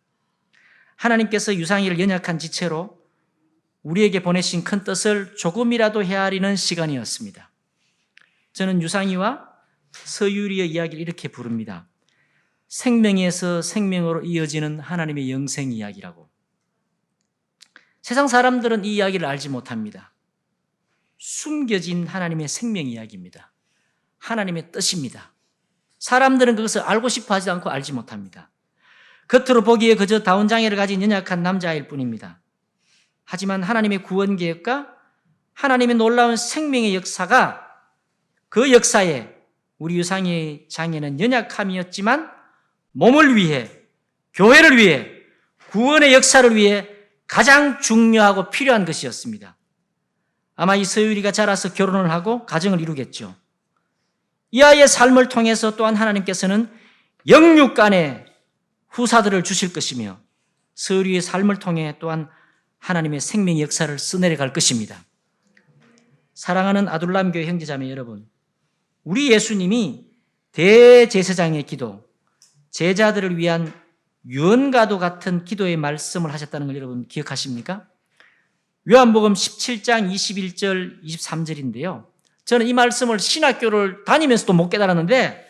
하나님께서 유상이를 연약한 지체로 우리에게 보내신 큰 뜻을 조금이라도 헤아리는 시간이었습니다. 저는 유상이와 서유리의 이야기를 이렇게 부릅니다. 생명에서 생명으로 이어지는 하나님의 영생 이야기라고. 세상 사람들은 이 이야기를 알지 못합니다. 숨겨진 하나님의 생명 이야기입니다. 하나님의 뜻입니다. 사람들은 그것을 알고 싶어 하지 않고 알지 못합니다. 겉으로 보기에 그저 다운장애를 가진 연약한 남자아이일 뿐입니다. 하지만 하나님의 구원 계획과 하나님의 놀라운 생명의 역사가 그 역사에 우리 유상이의 장애는 연약함이었지만 몸을 위해, 교회를 위해, 구원의 역사를 위해 가장 중요하고 필요한 것이었습니다. 아마 이 서유리가 자라서 결혼을 하고 가정을 이루겠죠. 이 아이의 삶을 통해서 또한 하나님께서는 영육간의 후사들을 주실 것이며 서유리의 삶을 통해 또한 하나님의 생명의 역사를 써내려갈 것입니다. 사랑하는 아둘람 교회 형제자매 여러분, 우리 예수님이 대제사장의 기도, 제자들을 위한 유언과도 같은 기도의 말씀을 하셨다는 걸 여러분 기억하십니까? 요한복음 17장 21절 23절인데요. 저는 이 말씀을 신학교를 다니면서도 못 깨달았는데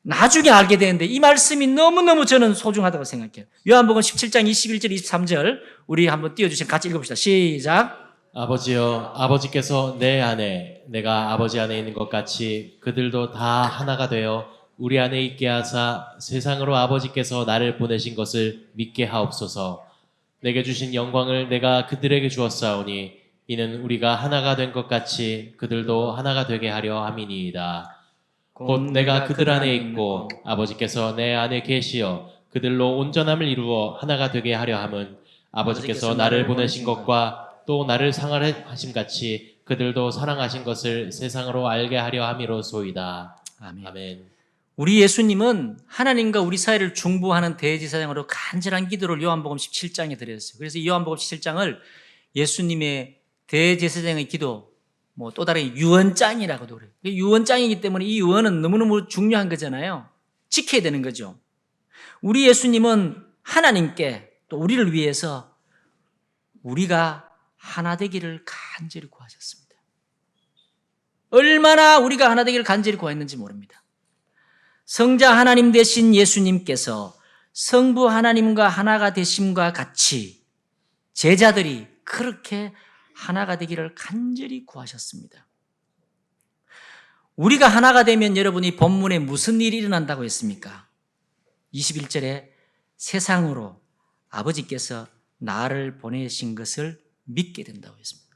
나중에 알게 되는데 이 말씀이 너무너무 저는 소중하다고 생각해요. 요한복음 17장 21절 23절 우리 한번 띄워주시면 같이 읽어봅시다. 시작. 아버지여, 아버지께서 내 안에, 내가 아버지 안에 있는 것 같이 그들도 다 하나가 되어 우리 안에 있게 하사 세상으로 아버지께서 나를 보내신 것을 믿게 하옵소서. 내게 주신 영광을 내가 그들에게 주었사오니 이는 우리가 하나가 된 것 같이 그들도 하나가 되게 하려 함이니이다. 곧 내가 그들 안에 있고 아버지께서 내 안에 계시어 그들로 온전함을 이루어 하나가 되게 하려 함은 아버지께서 나를 보내신 것과 또 나를 사랑하심 같이 그들도 사랑하신 것을 세상으로 알게 하려 함이로소이다. 아멘. 아멘. 우리 예수님은 하나님과 우리 사이를 중보하는 대제사장으로 간절한 기도를 요한복음 17장에 드렸어요. 그래서 이 요한복음 17장을 예수님의 대제사장의 기도, 또 다른 유언장이라고도 그래요. 유언장이기 때문에 이 유언은 너무너무 중요한 거잖아요. 지켜야 되는 거죠. 우리 예수님은 하나님께 또 우리를 위해서 우리가 하나 되기를 간절히 구하셨습니다. 얼마나 우리가 하나 되기를 간절히 구했는지 모릅니다. 성자 하나님 되신 예수님께서 성부 하나님과 하나가 되심과 같이 제자들이 그렇게 하나가 되기를 간절히 구하셨습니다. 우리가 하나가 되면 여러분이 본문에 무슨 일이 일어난다고 했습니까? 21절에 세상으로 아버지께서 나를 보내신 것을 믿게 된다고 했습니다.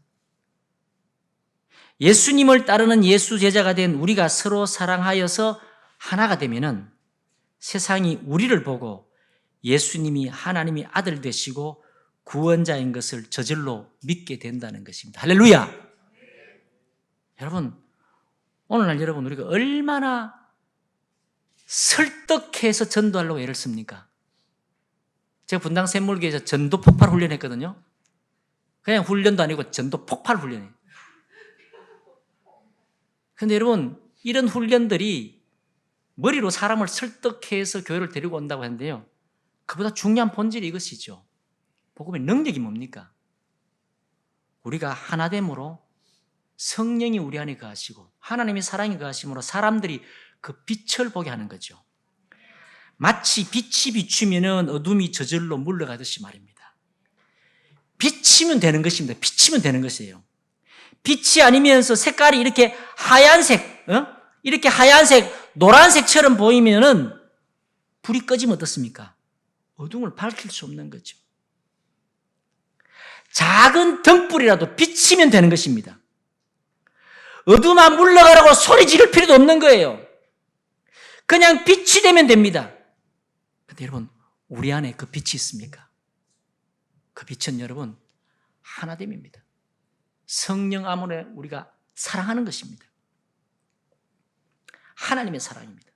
예수님을 따르는 예수 제자가 된 우리가 서로 사랑하여서 하나가 되면은 세상이 우리를 보고 예수님이 하나님의 아들 되시고 구원자인 것을 저절로 믿게 된다는 것입니다. 할렐루야! 여러분, 오늘날 여러분 우리가 얼마나 설득해서 전도하려고 애를 씁니까? 제가 분당 샘물교에서 전도 폭발 훈련했거든요. 그냥 훈련도 아니고 전도 폭발 훈련이에요. 그런데 여러분, 이런 훈련들이 머리로 사람을 설득해서 교회를 데리고 온다고 하는데요. 그보다 중요한 본질이 이것이죠. 복음의 능력이 뭡니까? 우리가 하나됨으로 성령이 우리 안에 거하시고 하나님의 사랑이 거하심으로 사람들이 그 빛을 보게 하는 거죠. 마치 빛이 비추면 어둠이 저절로 물러가듯이 말입니다. 비치면 되는 것입니다. 비치면 되는 것이에요. 빛이 아니면서 색깔이 이렇게 하얀색, 이렇게 하얀색, 노란색처럼 보이면은 불이 꺼지면 어떻습니까? 어둠을 밝힐 수 없는 거죠. 작은 등불이라도 비치면 되는 것입니다. 어둠아 물러가라고 소리 지를 필요도 없는 거예요. 그냥 빛이 되면 됩니다. 그런데 여러분, 우리 안에 그 빛이 있습니까? 그 빛은 여러분 하나됨입니다. 성령 안에 우리가 사랑하는 것입니다. 하나님의 사랑입니다.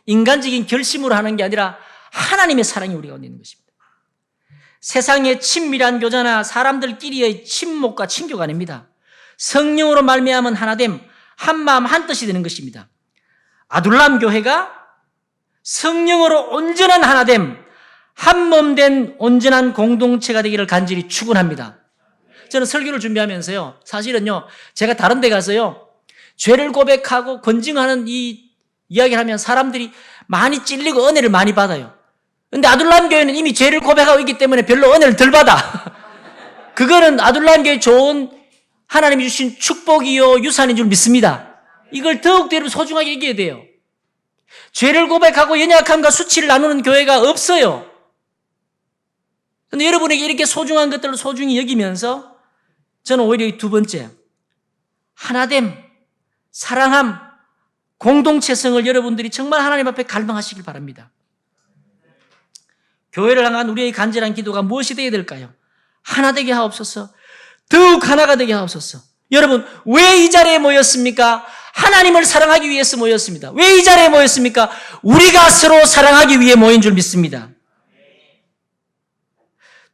인간적인 결심으로 하는 게 아니라 하나님의 사랑이 우리 가운데 있는 것입니다. 세상의 친밀한 교제나 사람들끼리의 친목과 친교가 아닙니다. 성령으로 말미암은 하나됨, 한마음 한뜻이 되는 것입니다. 아둘람 교회가 성령으로 온전한 하나됨, 한몸된 온전한 공동체가 되기를 간절히 축원합니다. 저는 설교를 준비하면서요, 사실은요, 제가 다른 데 가서요, 죄를 고백하고 건증하는 이 이야기를 하면 사람들이 많이 찔리고 은혜를 많이 받아요. 근데 아둘람 교회는 이미 죄를 고백하고 있기 때문에 별로 은혜를 덜 받아. 그거는 아둘람 교회 좋은 하나님이 주신 축복이요 유산인 줄 믿습니다. 이걸 더욱더 여러분 소중하게 여겨야 돼요. 죄를 고백하고 연약함과 수치를 나누는 교회가 없어요. 그런데 여러분에게 이렇게 소중한 것들을 소중히 여기면서 저는 오히려 이 두 번째, 하나됨, 사랑함, 공동체성을 여러분들이 정말 하나님 앞에 갈망하시길 바랍니다. 교회를 향한 우리의 간절한 기도가 무엇이 되어야 될까요? 하나 되게 하옵소서. 더욱 하나가 되게 하옵소서. 여러분, 왜 이 자리에 모였습니까? 하나님을 사랑하기 위해서 모였습니다. 왜 이 자리에 모였습니까? 우리가 서로 사랑하기 위해 모인 줄 믿습니다.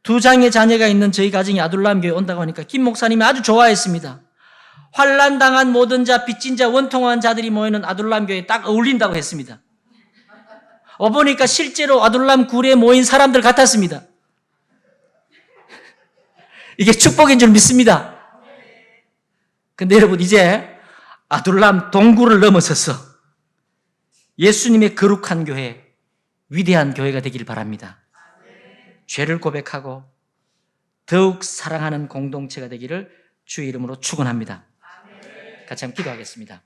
두 장의 자녀가 있는 저희 가정이 아둘람 교회에 온다고 하니까 김 목사님이 아주 좋아했습니다. 환난당한 모든 자, 빚진 자, 원통한 자들이 모이는 아둘람 교회에 딱 어울린다고 했습니다. 보니까 실제로 아둘람 굴에 모인 사람들 같았습니다. 이게 축복인 줄 믿습니다. 근데 여러분, 이제 아둘람 동굴을 넘어서서 예수님의 거룩한 교회, 위대한 교회가 되길 바랍니다. 죄를 고백하고 더욱 사랑하는 공동체가 되기를 주의 이름으로 축원합니다. 같이 한번 기도하겠습니다.